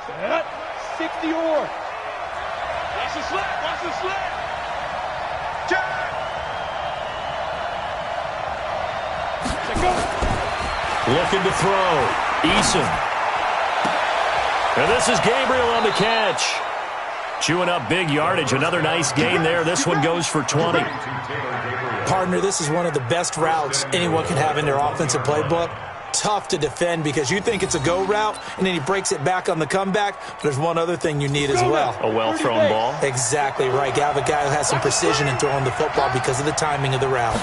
S2: Set. 60 or. Watch the slap. Watch the slap.
S3: Looking to throw. Eason. And this is Gabriel on the catch. Chewing up big yardage. Another nice gain there. This one goes for 20.
S5: Partner, this is one of the best routes anyone can have in their offensive playbook. Tough to defend because you think it's a go route, and then he breaks it back on the comeback. But there's one other thing you need as well.
S3: A well-thrown ball.
S5: Exactly right. You have a guy who has some precision in throwing the football because of the timing of the route.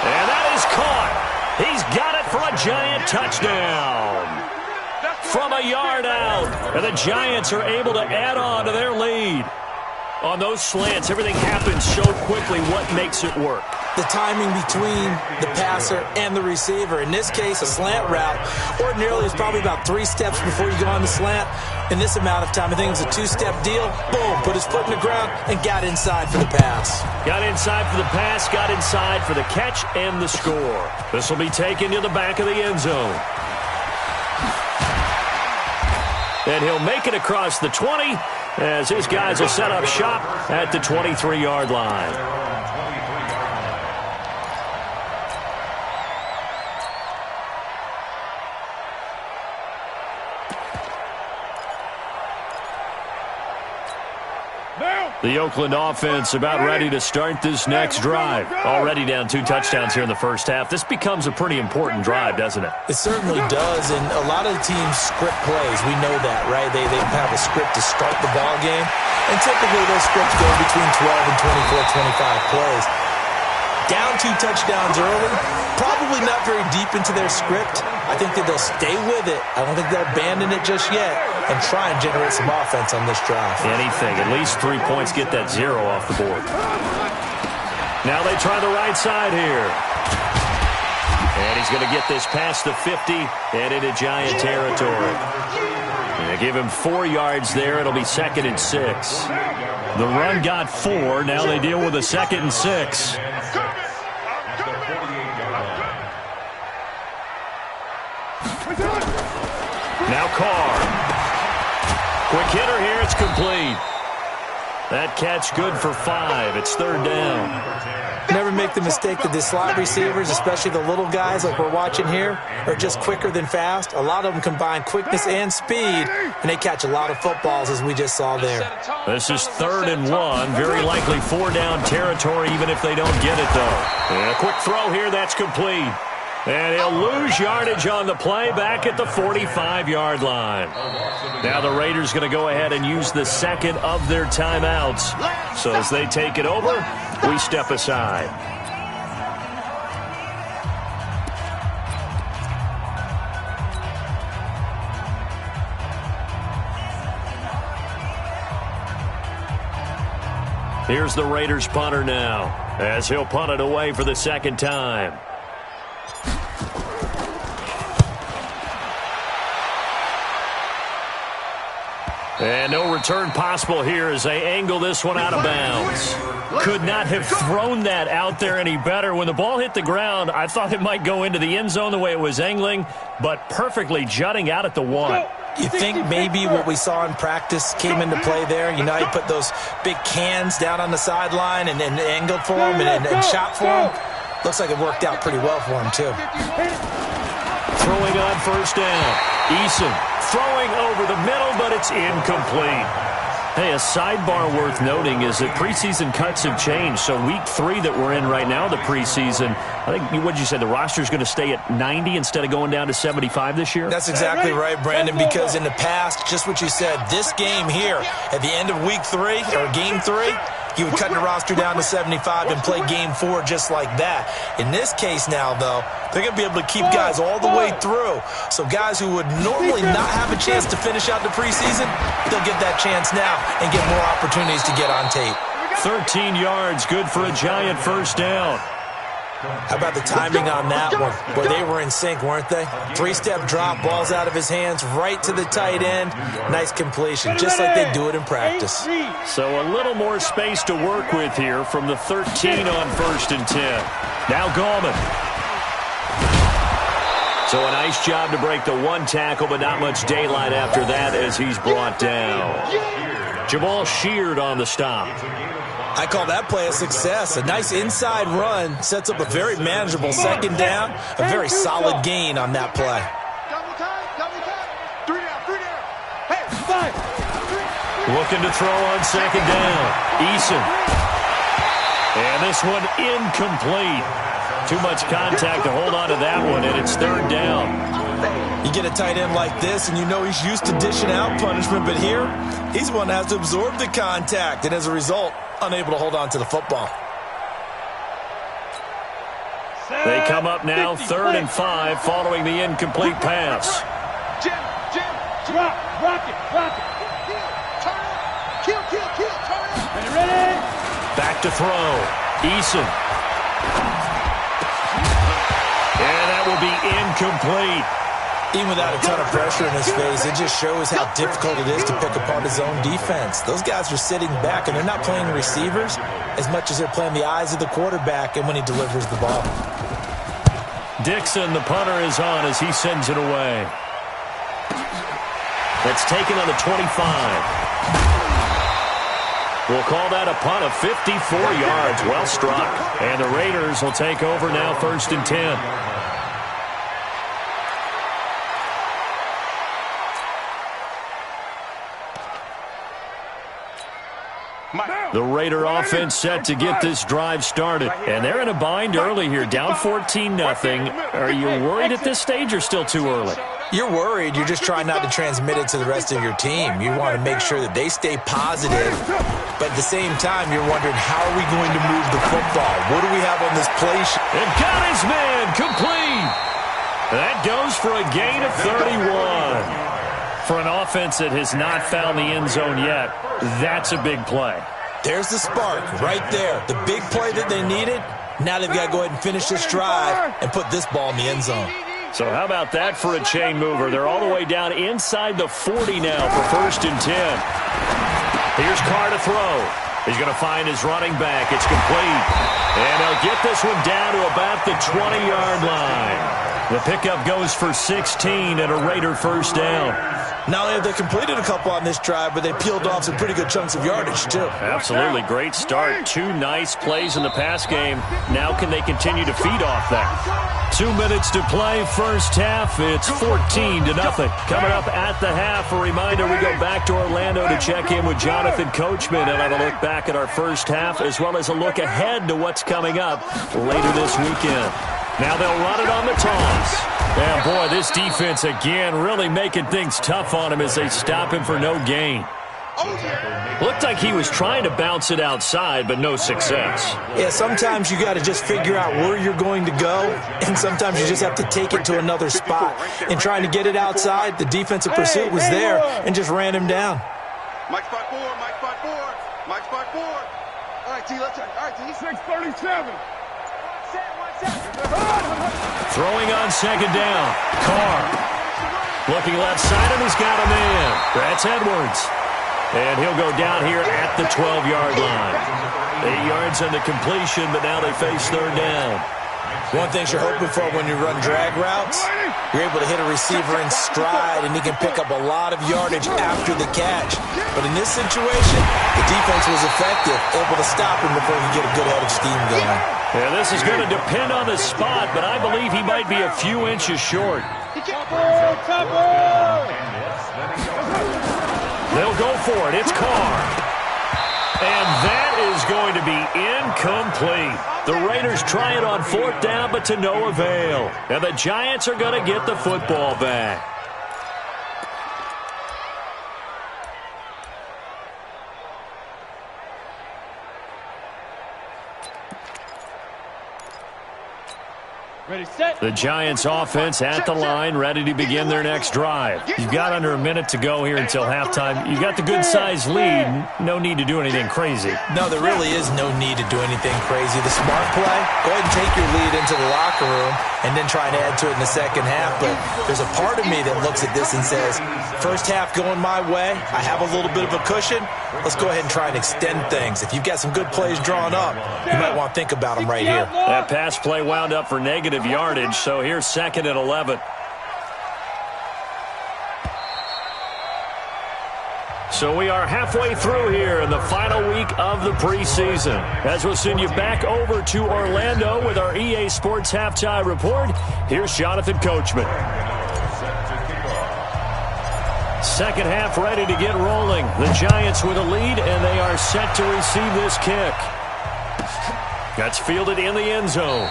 S3: And that is caught. He's got it for a Giant touchdown. From a yard out. And the Giants are able to add on to their lead. On those slants, everything happens so quickly. What makes it work?
S5: the timing between the passer and the receiver. In this case, a slant route ordinarily is probably about 3 steps before you go on the slant. In this amount of time, I think it was a 2-step deal. Boom, put his foot in the ground and got inside for the pass.
S3: Got inside for the pass, got inside for the catch and the score. This will be taken to the back of the end zone. And he'll make it across the 20 as his guys will set up shop at the 23-yard line. The Oakland offense about ready to start this next drive. Already down 2 touchdowns here in the first half. This becomes a pretty important drive, doesn't it?
S5: It certainly does, and a lot of the teams script plays. We know that, right? They have a script to start the ball game, and typically those scripts go between 12 and 24, 25 plays. Down 2 touchdowns early, probably not very deep into their script. I think that they'll stay with it. I don't think they'll abandon it just yet and try and generate some offense on this drive.
S3: Anything. At least 3 points, get that 0 off the board. Now they try the right side here. And he's going to get this past the 50 and into Giant territory. And they give him 4 yards there. It'll be 2nd and 6. The run got 4. Now they deal with a 2nd and 6. Now Carr. Quick hitter here. It's complete. That catch good for 5. It's 3rd down.
S5: Never make the mistake that the slot receivers, especially the little guys like we're watching here, are just quicker than fast. A lot of them combine quickness and speed, and they catch a lot of footballs, as we just saw there.
S3: This is 3rd and 1. Very likely 4-down territory, even if they don't get it, though. And a quick throw here. That's complete. And he'll lose yardage on the play back at the 45-yard line. Now the Raiders going to go ahead and use the 2nd of their timeouts. So as they take it over, we step aside. Here's the Raiders punter now, as he'll punt it away for the 2nd time. And no return possible here as they angle this one out of bounds. Could not have thrown that out there any better. When the ball hit the ground, I thought it might go into the end zone the way it was angling, but perfectly jutting out at the 1.
S5: You think maybe what we saw in practice came into play there? You know, he put those big cans down on the sideline and angled for him and shot for him. Looks like it worked out pretty well for him, too.
S3: Throwing on 1st down. Eason throwing over the middle, but it's incomplete. Hey, a sidebar worth noting is that preseason cuts have changed. So week 3 that we're in right now, the preseason, I think, what did you say, the roster's going to stay at 90 instead of going down to 75 this year?
S5: That's exactly right, Brandon, because in the past, just what you said, this game here, at the end of week 3, or game 3, you would cut the roster down to 75 and play game 4 just like that. In this case now, though, they're going to be able to keep guys all the way through. So guys who would normally not have a chance to finish out the preseason, they'll get that chance now and get more opportunities to get on tape.
S3: 13 yards, good for a Giant 1st down.
S5: How about the timing on that one? Boy, they were in sync, weren't they? 3-step drop, balls out of his hands, right to the tight end. Nice completion, just like they do it in practice.
S3: So a little more space to work with here from the 13 on 1st and 10. Now Gallman. So a nice job to break the 1 tackle, but not much daylight after that as he's brought down. Jamal Sheard on the stop.
S5: I call that play a success. A nice inside run sets up a very manageable 2nd down. A very solid gain on that play.
S2: Double time. 3 down. Hey, 5.
S3: Looking to throw on 2nd down. Eason. And this one incomplete. Too much contact to hold on to that one, and it's 3rd down.
S5: You get a tight end like this, and you know he's used to dishing out punishment, but here, he's one that has to absorb the contact, and as a result, unable to hold on to the football.
S3: They come up now 3rd and 5 following the incomplete pass.
S2: Jim, rock it. Turn it. Kill, turn it.
S3: Back to throw. Eason. incomplete.
S5: Even without a ton of pressure in his face, it just shows how difficult it is to pick apart his own defense. Those guys are sitting back, and they're not playing receivers as much as they're playing the eyes of the quarterback and when he delivers the ball.
S3: Dixon, the punter, is on as he sends it away. That's taken on the 25. We'll call that a punt of 54 yards. Well struck. And the Raiders will take over now, 1st and 10. The Raider offense set to get this drive started. And they're in a bind early here, down 14-0. Are you worried at this stage or still too early?
S5: You're worried. You're just trying not to transmit it to the rest of your team. You want to make sure that they stay positive. But at the same time, you're wondering, how are we going to move the football? What do we have on this play sheet?
S3: And got his man complete. That goes for a gain of 31. For an offense that has not found the end zone yet, that's a big play.
S5: There's the spark right there. The big play that they needed. Now they've got to go ahead and finish this drive and put this ball in the end zone.
S3: So how about that for a chain mover? They're all the way down inside the 40 now for 1st and 10. Here's Carr to throw. He's going to find his running back. It's complete. And he'll get this one down to about the 20-yard line. The pickup goes for 16 and a Raider 1st down.
S5: Not only have they completed a couple on this drive, but they peeled off some pretty good chunks of yardage, too.
S3: Absolutely. Great start. 2 nice plays in the pass game. Now can they continue to feed off that? 2 minutes to play, 1st half. It's 14-0. Coming up at the half, a reminder, we go back to Orlando to check in with Jonathan Coachman and have a look back at our 1st half, as well as a look ahead to what's coming up later this weekend. Now they'll run it on the toss. And, boy, this defense, again, really making things tough on him as they stop him for no gain. Looked like he was trying to bounce it outside, but no success.
S5: Yeah, sometimes you got to just figure out where you're going to go, and sometimes you just have to take it to another spot. In trying to get it outside, the defensive pursuit was there and just ran him down.
S2: Mike spot 4, Mike spot 4, Mike spot 4. All right, T, let's check. All right, T. 637.
S3: Throwing on 2nd down. Carr. Looking left side, and he's got a man. That's Edwards. And he'll go down here at the 12-yard line. 8 yards on the completion, but now they face 3rd down.
S5: One thing you're hoping for when you run drag routes, you're able to hit a receiver in stride, and he can pick up a lot of yardage after the catch. But in this situation, the defense was effective, able to stop him before he could get a good head of steam going.
S3: Yeah, this is going to depend on the spot, but I believe he might be a few inches short. They'll go for it. It's Carr. And that is going to be incomplete. The Raiders try it on 4th down, but to no avail. And the Giants are going to get the football back.
S2: Ready, set.
S3: The Giants offense at the line, ready to begin their next drive. You've got under a minute to go here until halftime. You've got the good-sized lead. No need to do anything crazy.
S5: No, there really is no need to do anything crazy. The smart play, go ahead and take your lead into the locker room and then try and add to it in the 2nd half. But there's a part of me that looks at this and says, 1st half going my way, I have a little bit of a cushion. Let's go ahead and try and extend things. If you've got some good plays drawn up, you might want to think about them right here.
S3: That pass play wound up for negative yardage, so here's 2nd and 11. So we are halfway through here in the final week of the preseason. As we'll send you back over to Orlando with our EA Sports Halftime Report, here's Jonathan Coachman. 2nd half ready to get rolling. The Giants with a lead, and they are set to receive this kick. That's fielded in the end zone.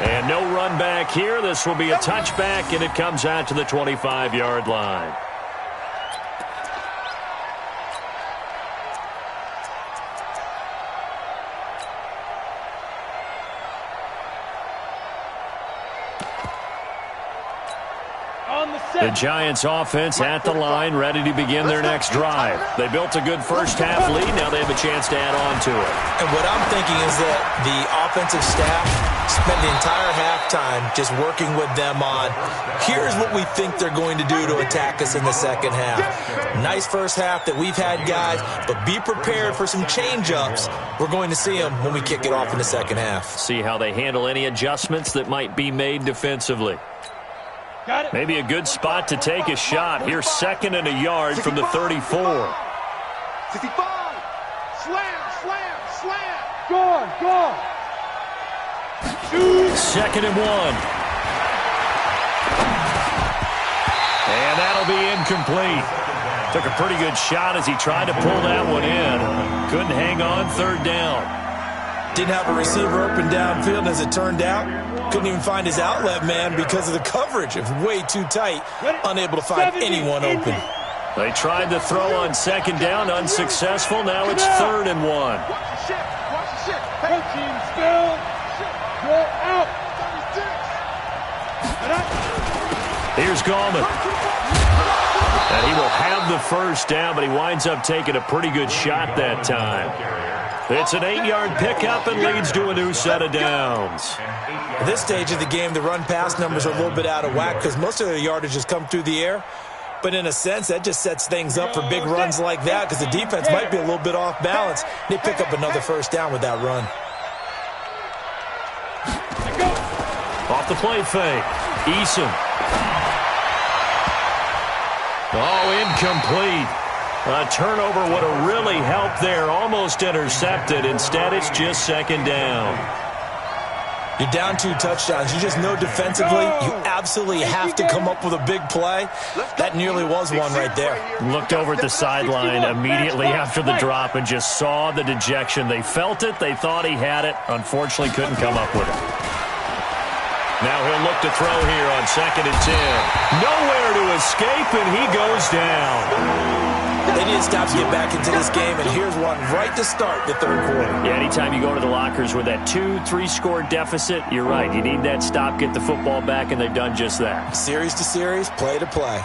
S3: And no run back here. This will be a touchback, and it comes out to the 25-yard line. The Giants offense at the line, ready to begin their next drive. They built a good 1st half lead. Now they have a chance to add on to it.
S5: And what I'm thinking is that the offensive staff Spent the entire halftime just working with them on, here's what we think they're going to do to attack us in the second half. Nice first half that we've had, guys, but be prepared for some change-ups. We're going to see them when we kick it off in the second half.
S3: See how they handle any adjustments that might be made defensively. Maybe a good spot to take a shot. Here's 2nd and a yard from the 34.
S2: 65. Slam, slam, slam. Go.
S3: 2nd and 1. And that'll be incomplete. Took a pretty good shot as he tried to pull that one in. Couldn't hang on 3rd down.
S5: Didn't have a receiver open downfield as it turned out. Couldn't even find his outlet man because of the coverage. It was way too tight. Unable to find anyone open.
S3: They tried to throw on 2nd down. Unsuccessful. Now it's 3rd and 1.
S2: Watch the shit. Hey, team, still. Go out.
S3: Here's Gallman. And he will have the first down, but he winds up taking a pretty good shot that time. It's an 8-yard pickup and leads to a new set of downs.
S5: At this stage of the game, the run-pass numbers are a little bit out of whack because most of the yardage has come through the air. But in a sense, that just sets things up for big runs like that because the defense might be a little bit off balance. They pick up another first down with that run.
S3: Off the play fake. Eason. Oh, incomplete. A turnover would have really helped there. Almost intercepted. Instead, it's just 2nd down.
S5: You're down 2 touchdowns. You just know defensively you absolutely have to come up with a big play. That nearly was one right there.
S3: Looked over at the sideline immediately after the drop and just saw the dejection. They felt it. They thought he had it. Unfortunately, couldn't come up with it. Now he'll look to throw here on 2nd and 10. Nowhere to escape, and he goes down.
S5: They need to stop to get back into this game, and here's one right to start the 3rd quarter.
S3: Yeah, anytime you go to the lockers with that 2-3 score deficit, you're right. You need that stop, get the football back, and they've done just that.
S5: Series to series, play to play.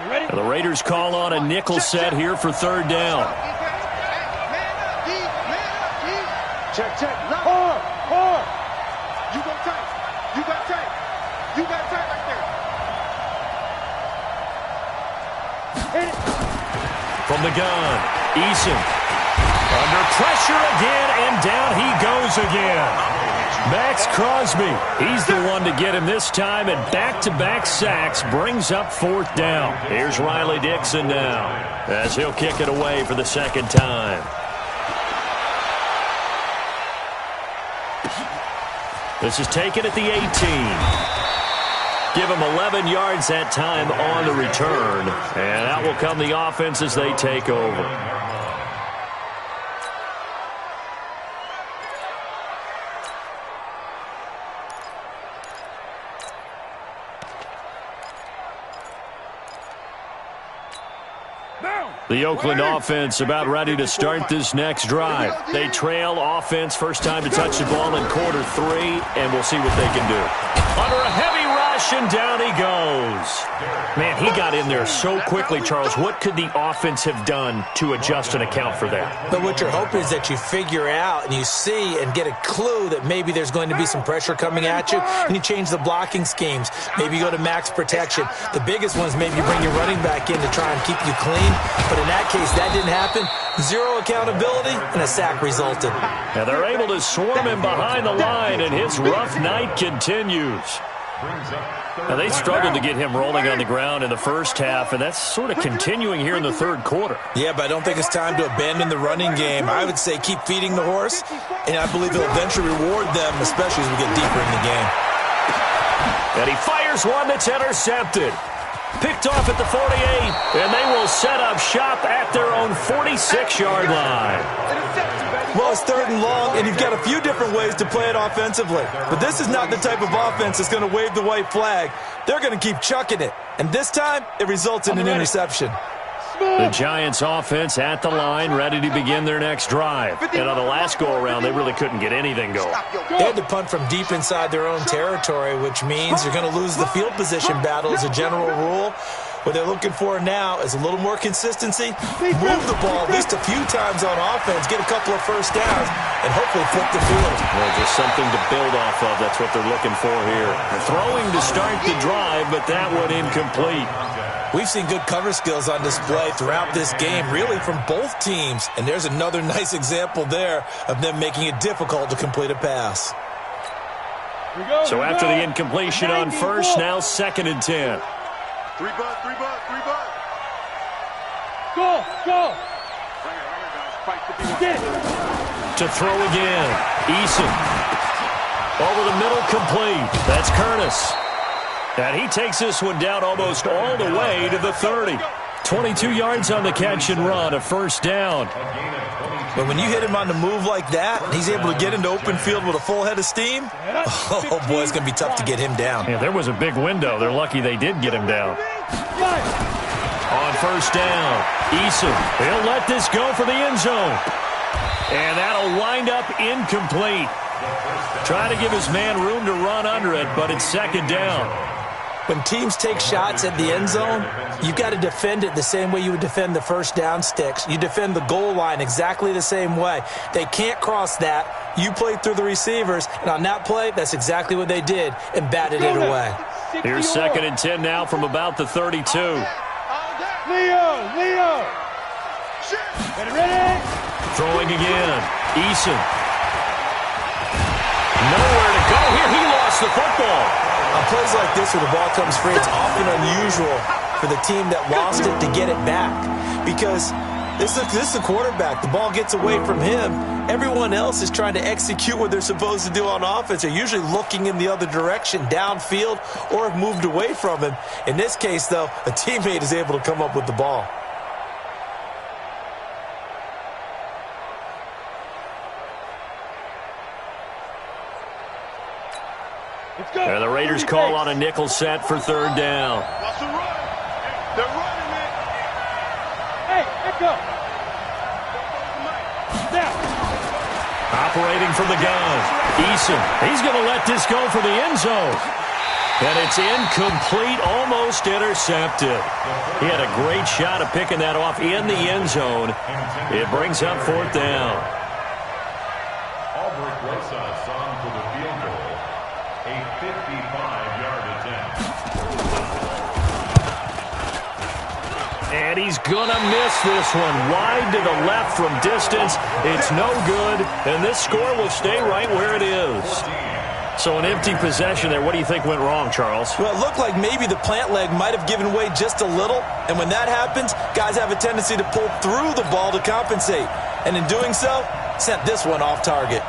S3: Now the Raiders call on a nickel set here for 3rd down.
S2: Check. Hard. You got tight right there. Hit it.
S3: From the gun, Eason. Under pressure again, and down he goes again. Max Crosby, he's the one to get him this time, and back-to-back sacks brings up 4th down. Here's Riley Dixon now, as he'll kick it away for the 2nd time. This is taken at the 18. Give them 11 yards that time on the return. And out will come the offense as they take over. The Oakland offense about ready to start this next drive. They trail offense, first time to touch the ball in quarter 3, and we'll see what they can do. Under a heavy rush, and down he goes. Man, he got in there so quickly, Charles. What could the offense have done to adjust and account for that?
S5: But what you're hoping is that you figure out and you see and get a clue that maybe there's going to be some pressure coming at you, and you change the blocking schemes. Maybe you go to max protection. The biggest one is maybe you bring your running back in to try and keep you clean. But in that case, that didn't happen. 0 accountability, and a sack resulted.
S3: Now they're able to swarm him behind the line, and his rough night continues. Now they struggled to get him rolling on the ground in the first half, and that's sort of continuing here in the 3rd quarter.
S5: Yeah, but I don't think it's time to abandon the running game. I would say keep feeding the horse, and I believe he'll eventually reward them, especially as we get deeper in the game.
S3: And he fires one that's intercepted. Picked off at the 48, and they will set up shop at their own 46-yard line.
S5: Well, it's 3rd and long, and you've got a few different ways to play it offensively. But this is not the type of offense that's going to wave the white flag. They're going to keep chucking it. And this time, it results in an interception.
S3: The Giants offense at the line, ready to begin their next drive. And on the last go-around, they really couldn't get anything going.
S5: They had to punt from deep inside their own territory, which means you're going to lose the field position battle as a general rule. What they're looking for now is a little more consistency, move the ball at least a few times on offense, get a couple of first downs, and hopefully flip the field.
S3: Well, just something to build off of. That's what they're looking for here. Throwing to start the drive, but that one incomplete.
S5: We've seen good cover skills on display throughout this game, really from both teams. And there's another nice example there of them making it difficult to complete a pass.
S3: So after the incompletion on first, now 2nd and 10.
S2: 3 bud.
S7: Go.
S3: To throw again. Eason. Over the middle, complete. That's Curtis. And he takes this one down almost all the way to the 30. 22 yards on the catch and run, a first down.
S5: But when you hit him on the move like that, and he's able to get into open field with a full head of steam, oh boy, it's going to be tough to get him down.
S3: Yeah, there was a big window. They're lucky they did get him down. On first down, Eason. He'll let this go for the end zone. And that'll wind up incomplete. Trying to give his man room to run under it, but it's 2nd down.
S5: When teams take shots at the end zone, you've got to defend it the same way you would defend the first down sticks. You defend the goal line exactly the same way. They can't cross that. You play through the receivers, and on that play, that's exactly what they did and batted it away.
S3: Here's 2nd and 10 now from about the 32.
S7: Leo. Ready?
S3: Throwing again. Eason. Nowhere to go here. He lost the football.
S5: On plays like this where the ball comes free, it's often unusual for the team that lost it to get it back. Because this is the quarterback. The ball gets away from him. Everyone else is trying to execute what they're supposed to do on offense. They're usually looking in the other direction, downfield, or have moved away from him. In this case, though, a teammate is able to come up with the ball.
S3: And the Raiders call on a nickel set for 3rd down.
S2: Watch them run. They're running, man.
S7: Hey, let go. Now.
S3: Operating from the gun. Eason. He's going to let this go for the end zone. And it's incomplete, almost intercepted. He had a great shot of picking that off in the end zone. It brings up 4th down.
S4: Albert Rosas on for the field goal. A 55-yard attempt.
S3: And he's going to miss this one. Wide to the left from distance. It's no good, and this score will stay right where it is. So an empty possession there. What do you think went wrong, Charles?
S5: Well, it looked like maybe the plant leg might have given way just a little, and when that happens, guys have a tendency to pull through the ball to compensate. And in doing so, sent this one off target.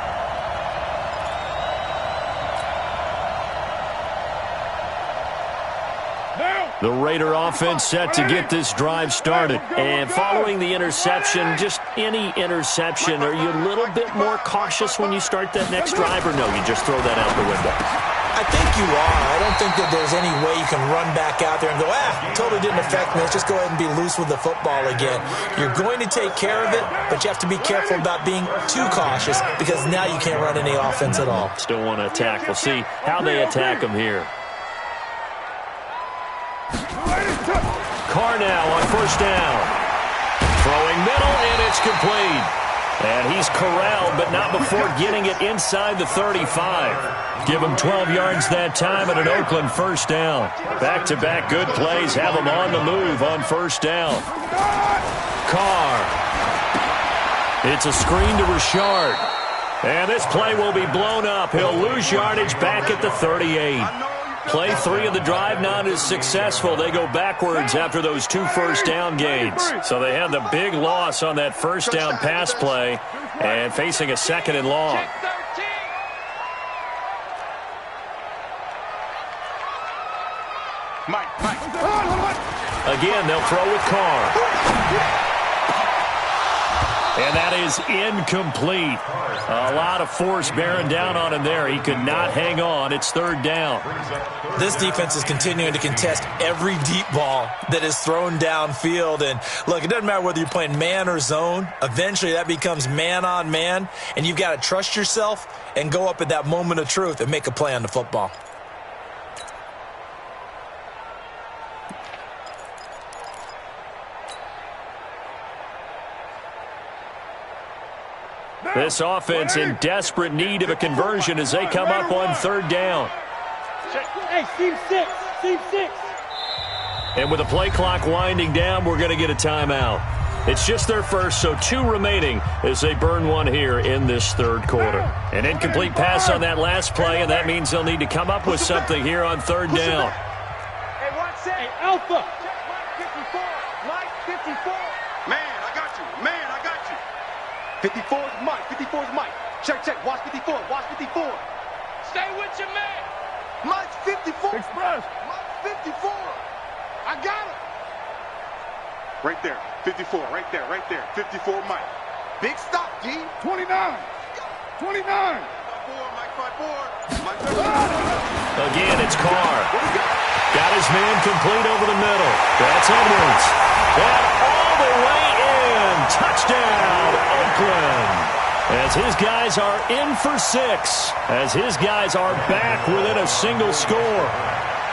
S3: The Raider offense set to get this drive started. And following the interception, just any interception, are you a little bit more cautious when you start that next drive, or no, you just throw that out the window?
S5: I think you are. I don't think that there's any way you can run back out there and go, totally didn't affect me. Let's just go ahead and be loose with the football again. You're going to take care of it, but you have to be careful about being too cautious because now you can't run any offense at all.
S3: Still want to attack. We'll see how they attack them here. Carr now on first down. Throwing middle, and it's complete. And he's corralled, but not before getting it inside the 35. Give him 12 yards that time and an Oakland first down. Back-to-back good plays have him on the move on first down. Carr. It's a screen to Richard. And this play will be blown up. He'll lose yardage back at the 38. Play 3 of the drive not as successful. They go backwards after those 2 first down gains. So they had the big loss on that first down pass play and facing a 2nd and long. Again, they'll throw with Carr. And that is incomplete. A lot of force bearing down on him there. He could not hang on. It's 3rd down.
S5: This defense is continuing to contest every deep ball that is thrown downfield. And look, it doesn't matter whether you're playing man or zone. Eventually that becomes man on man. And you've got to trust yourself and go up at that moment of truth and make a play on the football.
S3: This offense in desperate need of a conversion as they come up on third down.
S7: Hey, team 6. Team 6.
S3: And with the play clock winding down, we're going to get a timeout. It's just their first, so 2 remaining as they burn one here in this third quarter. An incomplete pass on that last play, and that means they'll need to come up with something here on third down.
S2: Hey, watch that.
S7: Hey, Alpha.
S2: Mike 54. Mike 54. Man, I got you. Man, I got you. 54 is Mike. 54 is Mike. Check, check. Watch 54. Watch 54. Stay with your man. Mike 54.
S6: Express.
S2: Mike 54. I got him. Right there. 54. Right there. Right there. 54 Mike. Big stop, G.
S6: 29. 29.
S2: Mike 54. Mike 54.
S3: Again, it's Carr. Got his man complete over the middle. That's Edwards. And all the way in. Touchdown, Oakland. As his guys are in for 6. As his guys are back within a single score.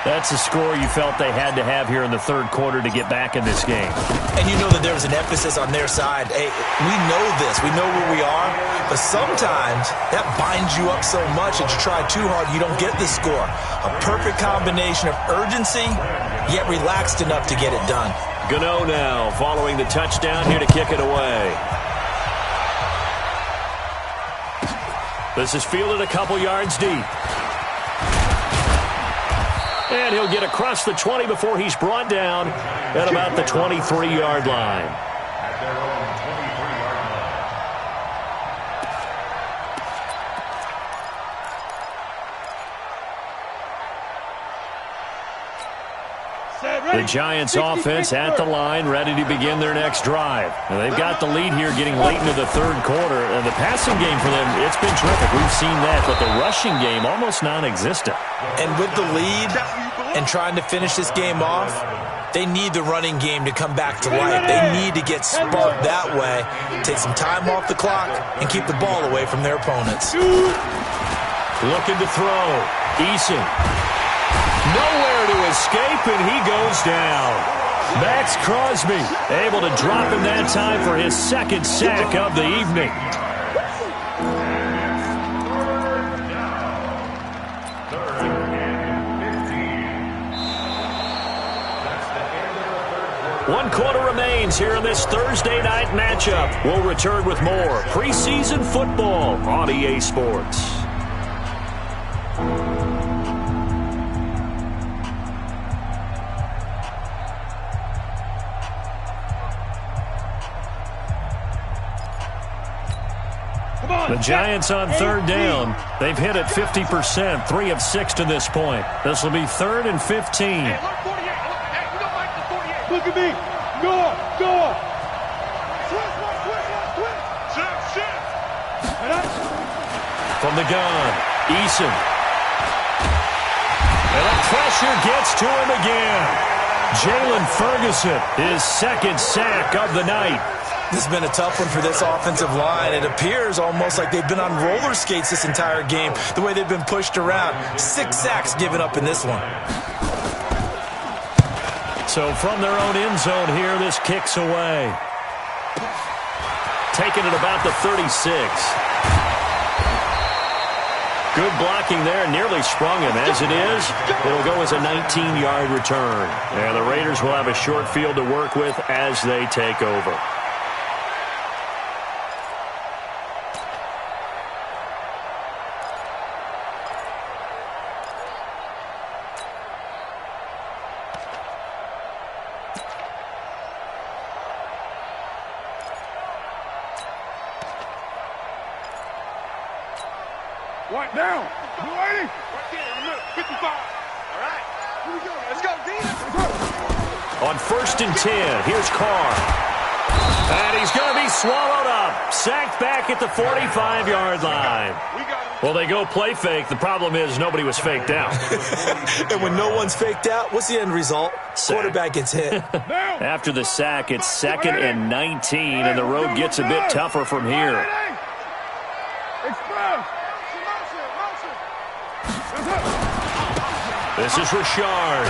S3: That's the score you felt they had to have here in the third quarter to get back in this game.
S5: And you know that there was an emphasis on their side. Hey, we know this. We know where we are. But sometimes that binds you up so much that you try too hard, you don't get the score. A perfect combination of urgency, yet relaxed enough to get it done.
S3: Gano now following the touchdown here to kick it away. This is fielded a couple yards deep. And he'll get across the 20 before he's brought down at about the 23-yard line.
S4: At their own 23-yard
S3: line. The Giants offense at the line, ready to begin their next drive. And they've got the lead here getting late into the third quarter. And the passing game for them, it's been terrific. We've seen that, but the rushing game almost non-existent.
S5: And with the lead and trying to finish this game off, they need the running game to come back to life. They need to get sparked that way, take some time off the clock, and keep the ball away from their opponents.
S3: Looking to throw. Eason. Nowhere to escape, and he goes down. Max Crosby able to drop him that time for his second sack of the evening. One quarter remains here in this Thursday night matchup. We'll return with more preseason football on EA Sports. The Giants on third down. They've hit it 50%, 3 of 6 to this point. This will be 3rd and 15.
S2: Hey, look, 48. Look, hey, you know Mike the 48.
S7: Look at me. Go.
S2: Shift.
S3: From the gun, Eason. And the pressure gets to him again. Jalen Ferguson, his second sack of the night.
S5: This has been a tough one for this offensive line. It appears almost like they've been on roller skates this entire game, the way they've been pushed around. 6 sacks given up in this one.
S3: So from their own end zone here, this kicks away. Taking it about the 36. Good blocking there, nearly sprung him. As it is, it'll go as a 19-yard return. And the Raiders will have a short field to work with as they take over.
S6: Right down. You ready?
S2: Right there in the middle. 55. All right. Here we go. Let's go, D.
S3: On 1st and 10, here's Carr. And he's going to be swallowed up. Sacked back at the 45-yard line. Well, they go play fake. The problem is nobody was faked out.
S5: And when no one's faked out, what's the end result?
S3: Sack.
S5: Quarterback gets hit.
S3: After the sack, it's 2nd and 19, and the road gets a bit tougher from here.
S6: Express.
S3: This is Richard.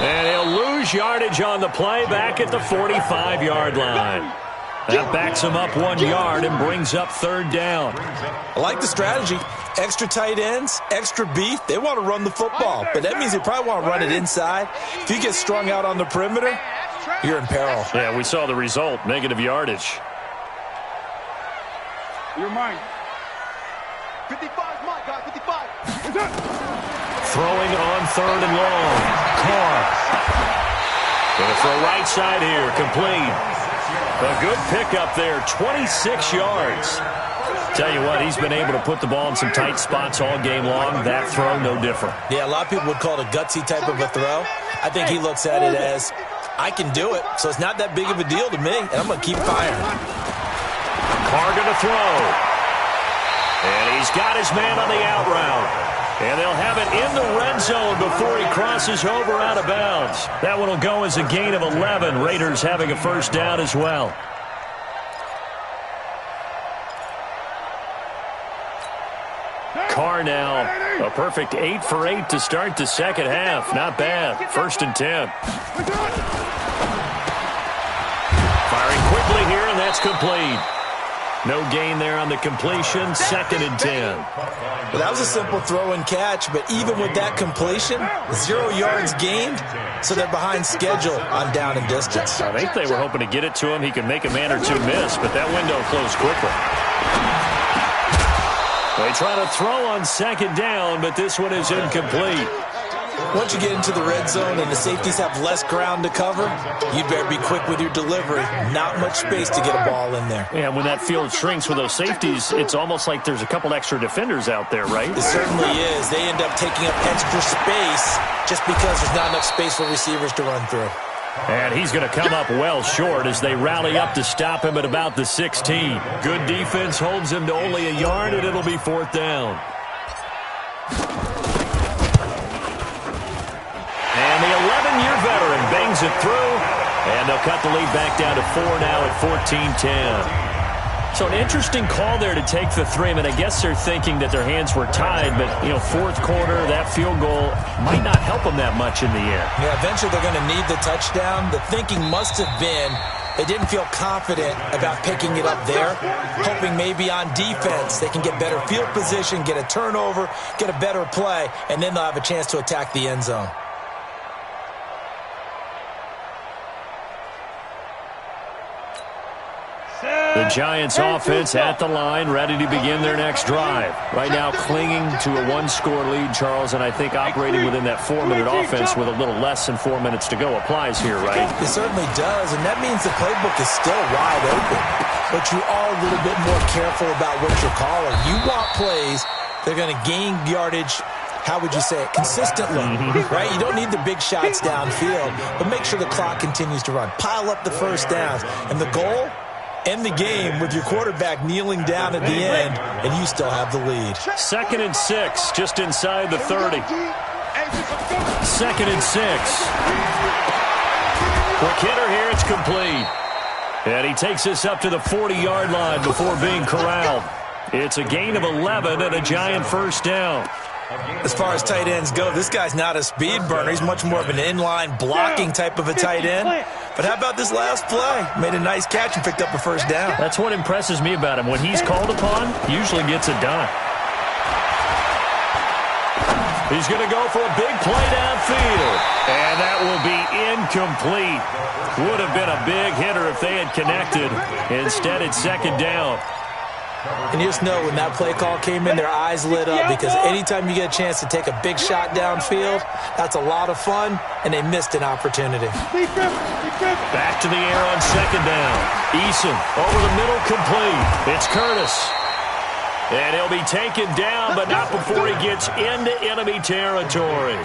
S3: And he'll lose yardage on the play back at the 45-yard line. That backs him up 1 yard and brings up 3rd down.
S5: I like the strategy. Extra tight ends, extra beef. They want to run the football, but that means they probably want to run it inside. If you get strung out on the perimeter, you're in peril.
S3: Yeah, we saw the result, negative yardage.
S2: You're mine. 55's mine, guys, 55.
S3: Throwing on 3rd and long. Carr. Gonna throw right side here, complete. A good pickup there, 26 yards. Tell you what, he's been able to put the ball in some tight spots all game long. That throw, no different.
S5: Yeah, a lot of people would call it a gutsy type of a throw. I think he looks at it as, I can do it, so it's not that big of a deal to me, and I'm going to keep firing.
S3: Carr going to throw. And he's got his man on the out route. And they'll have it in the red zone before he crosses over out of bounds. That one will go as a gain of 11. Raiders having a 1st down as well. Carr now, a perfect 8 for 8 to start the 2nd half. Not bad. 1st and 10. Firing quickly here, and that's complete. No gain there on the completion. 2nd and 10.
S5: Well, that was a simple throw and catch, but even with that completion, 0 yards gained, so they're behind schedule on down and distance.
S3: I think they were hoping to get it to him. He could make a man or two miss, but that window closed quickly. They try to throw on 2nd down, but this one is incomplete.
S5: Once you get into the red zone and the safeties have less ground to cover, you'd better be quick with your delivery. Not much space to get a ball in there.
S3: Yeah, when that field shrinks with those safeties, it's almost like there's a couple extra defenders out there, right?
S5: It certainly is. They end up taking up extra space just because there's not enough space for receivers to run through.
S3: And he's going to come up well short as they rally up to stop him at about the 16. Good defense holds him to only a yard, and it'll be 4th down. And the 11-year veteran bangs it through, and they'll cut the lead back down to 4 now at 14-10. So an interesting call there to take the 3. I mean, I guess they're thinking that their hands were tied, but, 4th quarter, that field goal might not help them that much in the air.
S5: Yeah, eventually they're going to need the touchdown. The thinking must have been they didn't feel confident about picking it up there, hoping maybe on defense they can get better field position, get a turnover, get a better play, and then they'll have a chance to attack the end zone.
S3: The Giants offense at the line, ready to begin their next drive. Right now clinging to a 1-score lead, Charles, and I think operating within that 4-minute offense with a little less than 4 minutes to go applies here, right?
S5: It certainly does, and that means the playbook is still wide open. But you are a little bit more careful about what you're calling. You want plays that are going to gain yardage, how would you say it, consistently, right? You don't need the big shots downfield, but make sure the clock continues to run. Pile up the 1st downs, and the goal, end the game with your quarterback kneeling down at the end, and you still have the lead.
S3: 2nd and 6, just inside the 30. 2nd and 6. Quick hitter here, it's complete. And he takes this up to the 40-yard line before being corralled. It's a gain of 11 and a Giant 1st down.
S5: As far as tight ends go, this guy's not a speed burner. He's much more of an inline blocking type of a tight end. But how about this last play? Made a nice catch and picked up a 1st down.
S3: That's what impresses me about him. When he's called upon, he usually gets it done. He's going to go for a big play downfield. And that will be incomplete. Would have been a big hitter if they had connected. Instead, it's 2nd down.
S5: And you just know when that play call came in, their eyes lit up because anytime you get a chance to take a big shot downfield, that's a lot of fun, and they missed an opportunity.
S3: Back to the air on 2nd down. Eason over the middle, complete. It's Curtis. And he'll be taken down, but not before he gets into enemy territory.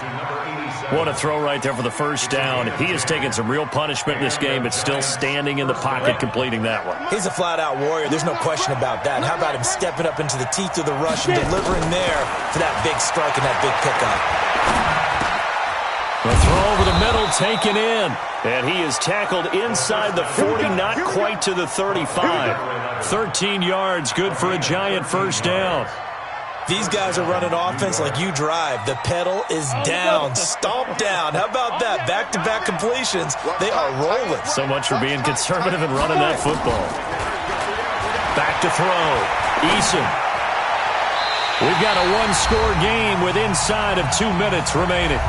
S3: What a throw right there for the 1st down. He has taken some real punishment in this game, but still standing in the pocket, completing that one.
S5: He's a flat-out warrior. There's no question about that. How about him stepping up into the teeth of the rush and delivering there for that big strike and that big pickup?
S3: The throw over the middle, taken in. And he is tackled inside the 40, not quite to the 35. 13 yards, good for a Giant 1st down.
S5: These guys are running offense like you drive. The pedal is down, stomped down. How about that? Back-to-back completions. They are rolling.
S3: So much for being conservative and running that football. Back to throw. Eason. We've got a one-score game with inside of 2 minutes remaining.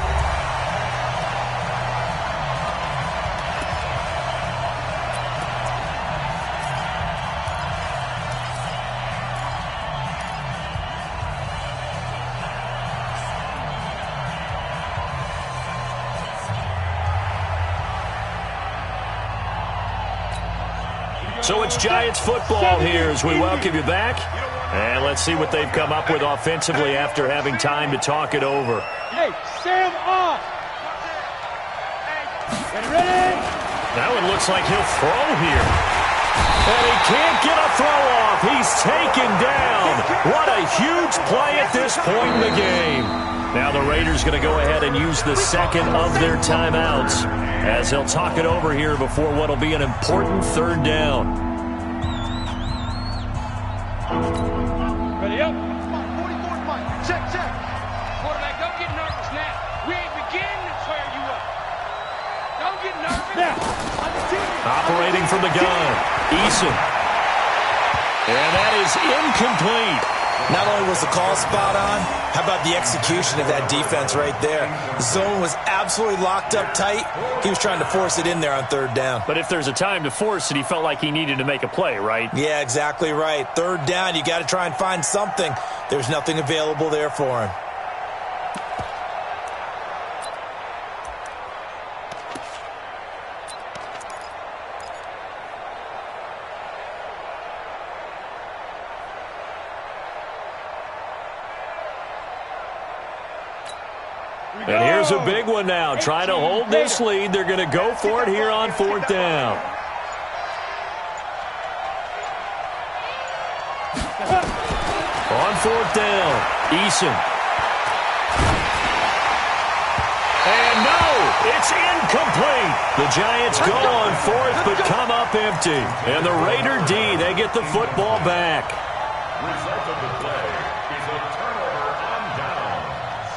S3: So it's Giants football here as we welcome you back. And let's see what they've come up with offensively after having time to talk it over.
S7: Hey, Sam off. Get ready.
S3: That one looks like he'll throw here. And he can't get a throw off. He's taken down. What a huge play at this point in the game. Now the Raiders going to go ahead and use the second of their timeouts as they'll talk it over here before what will be an important third down.
S7: Ready up.
S2: 44's Mike. Check. Quarterback, don't get nervous now. We ain't beginning to tear you up. Don't get nervous.
S7: Now.
S3: Operating from the gun. Eason. And that is incomplete.
S5: Not only was the call spot on, how about the execution of that defense right there? The zone was absolutely locked up tight. He was trying to force it in there on third down.
S3: But if there's a time to force it, he felt like he needed to make a play, right?
S5: Yeah, exactly right. Third down, you got to try and find something. There's nothing available there for him.
S3: And here's a big one now. Trying to hold this lead. They're going to go for it here on fourth down. On fourth down, Eason. And no, it's incomplete. The Giants go on fourth but come up empty. And the Raider D, they get the football back.
S4: Result of the play is a turnover on downs.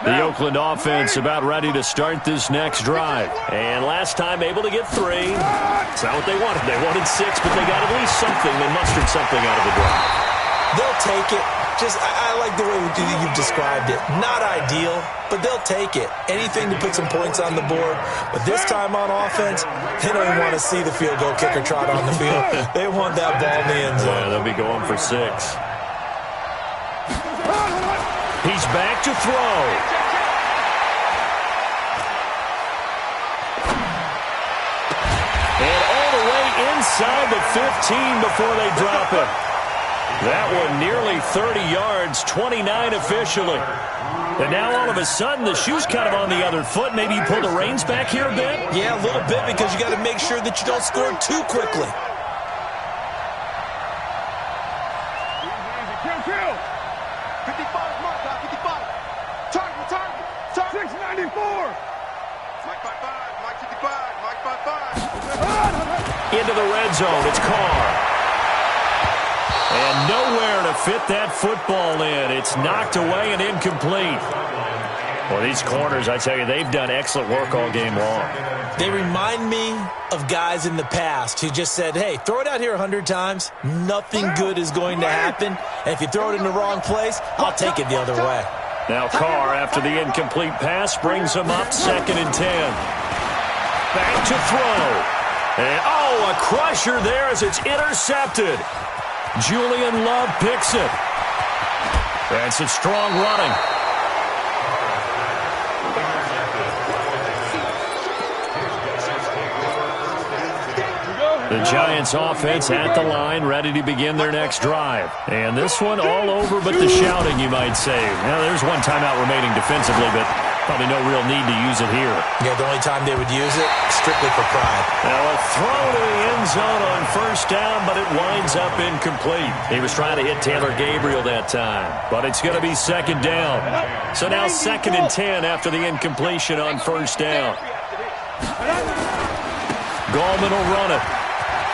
S3: The Oakland offense about ready to start this next drive. And last time able to get 3. It's not what they wanted. They wanted 6, but they got at least something. They mustered something out of the drive.
S5: They'll take it. I like the way you've described it. Not ideal, but they'll take it. Anything to put some points on the board. But this time on offense, they don't even want to see the field goal kicker trot on the field. They want that ball in the end zone.
S3: Yeah, they'll be going for 6. He's back to throw. And all the way inside the 15 before they drop it. That one nearly 30 yards, 29 officially. And now all of a sudden the shoe's kind of on the other foot. Maybe you pull the reins back here a bit?
S5: Yeah, a little bit because you got to make sure that you don't score too quickly.
S2: Kill. 55's Mike, 55. Target. 694. Mike 55, Mike 55, Mike 55.
S3: Into the red zone, it's Carr. And nowhere to fit that football in. It's knocked away and incomplete. Well, these corners, I tell you, they've done excellent work all game long.
S5: They remind me of guys in the past who just said, hey, throw it out here 100 times. Nothing good is going to happen. And if you throw it in the wrong place, I'll take it the other way.
S3: Now Carr, after the incomplete pass, brings him up 2nd and 10. Back to throw. And, a crusher there as it's intercepted. Julian Love picks it. That's a strong running. The Giants offense at the line, ready to begin their next drive. And this one all over but the shouting, you might say. Now, there's one timeout remaining defensively, but Probably no real need to use it here.
S5: Yeah, the only time they would use it, strictly for pride.
S3: Now a throw to the end zone on first down, but it winds up incomplete. He was trying to hit Taylor Gabriel that time, but it's going to be second down. So now 2nd and 10 after the incompletion on first down. Gallman will run it.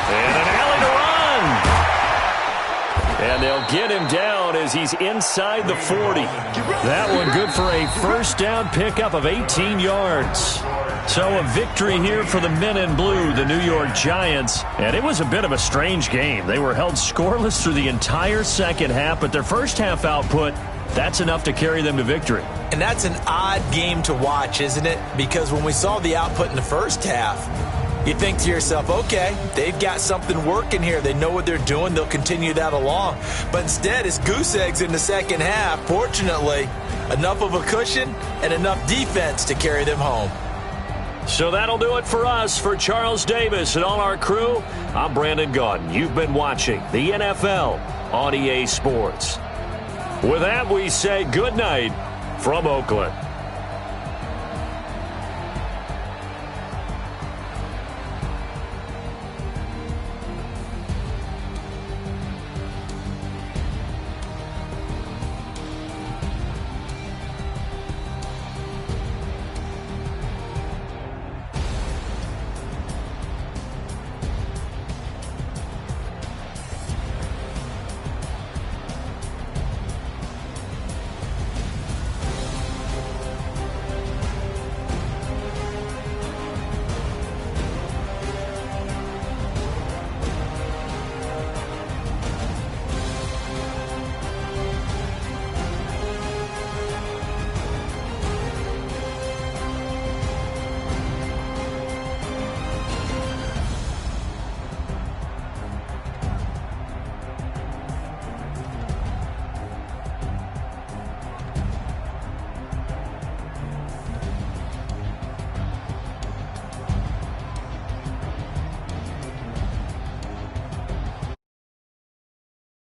S3: And an alley to run. And they'll get him down as he's inside the 40. That one good for a first down pickup of 18 yards. So a victory here for the men in blue, the New York Giants. And it was a bit of a strange game. They were held scoreless through the entire second half, but their first half output, that's enough to carry them to victory.
S5: And that's an odd game to watch, isn't it? Because when we saw the output in the first half, you think to yourself, okay, they've got something working here. They know what they're doing. They'll continue that along. But instead, it's goose eggs in the second half. Fortunately, enough of a cushion and enough defense to carry them home.
S3: So that'll do it for us. For Charles Davis and all our crew, I'm Brandon Gaudin. You've been watching the NFL on EA Sports. With that, we say good night from Oakland.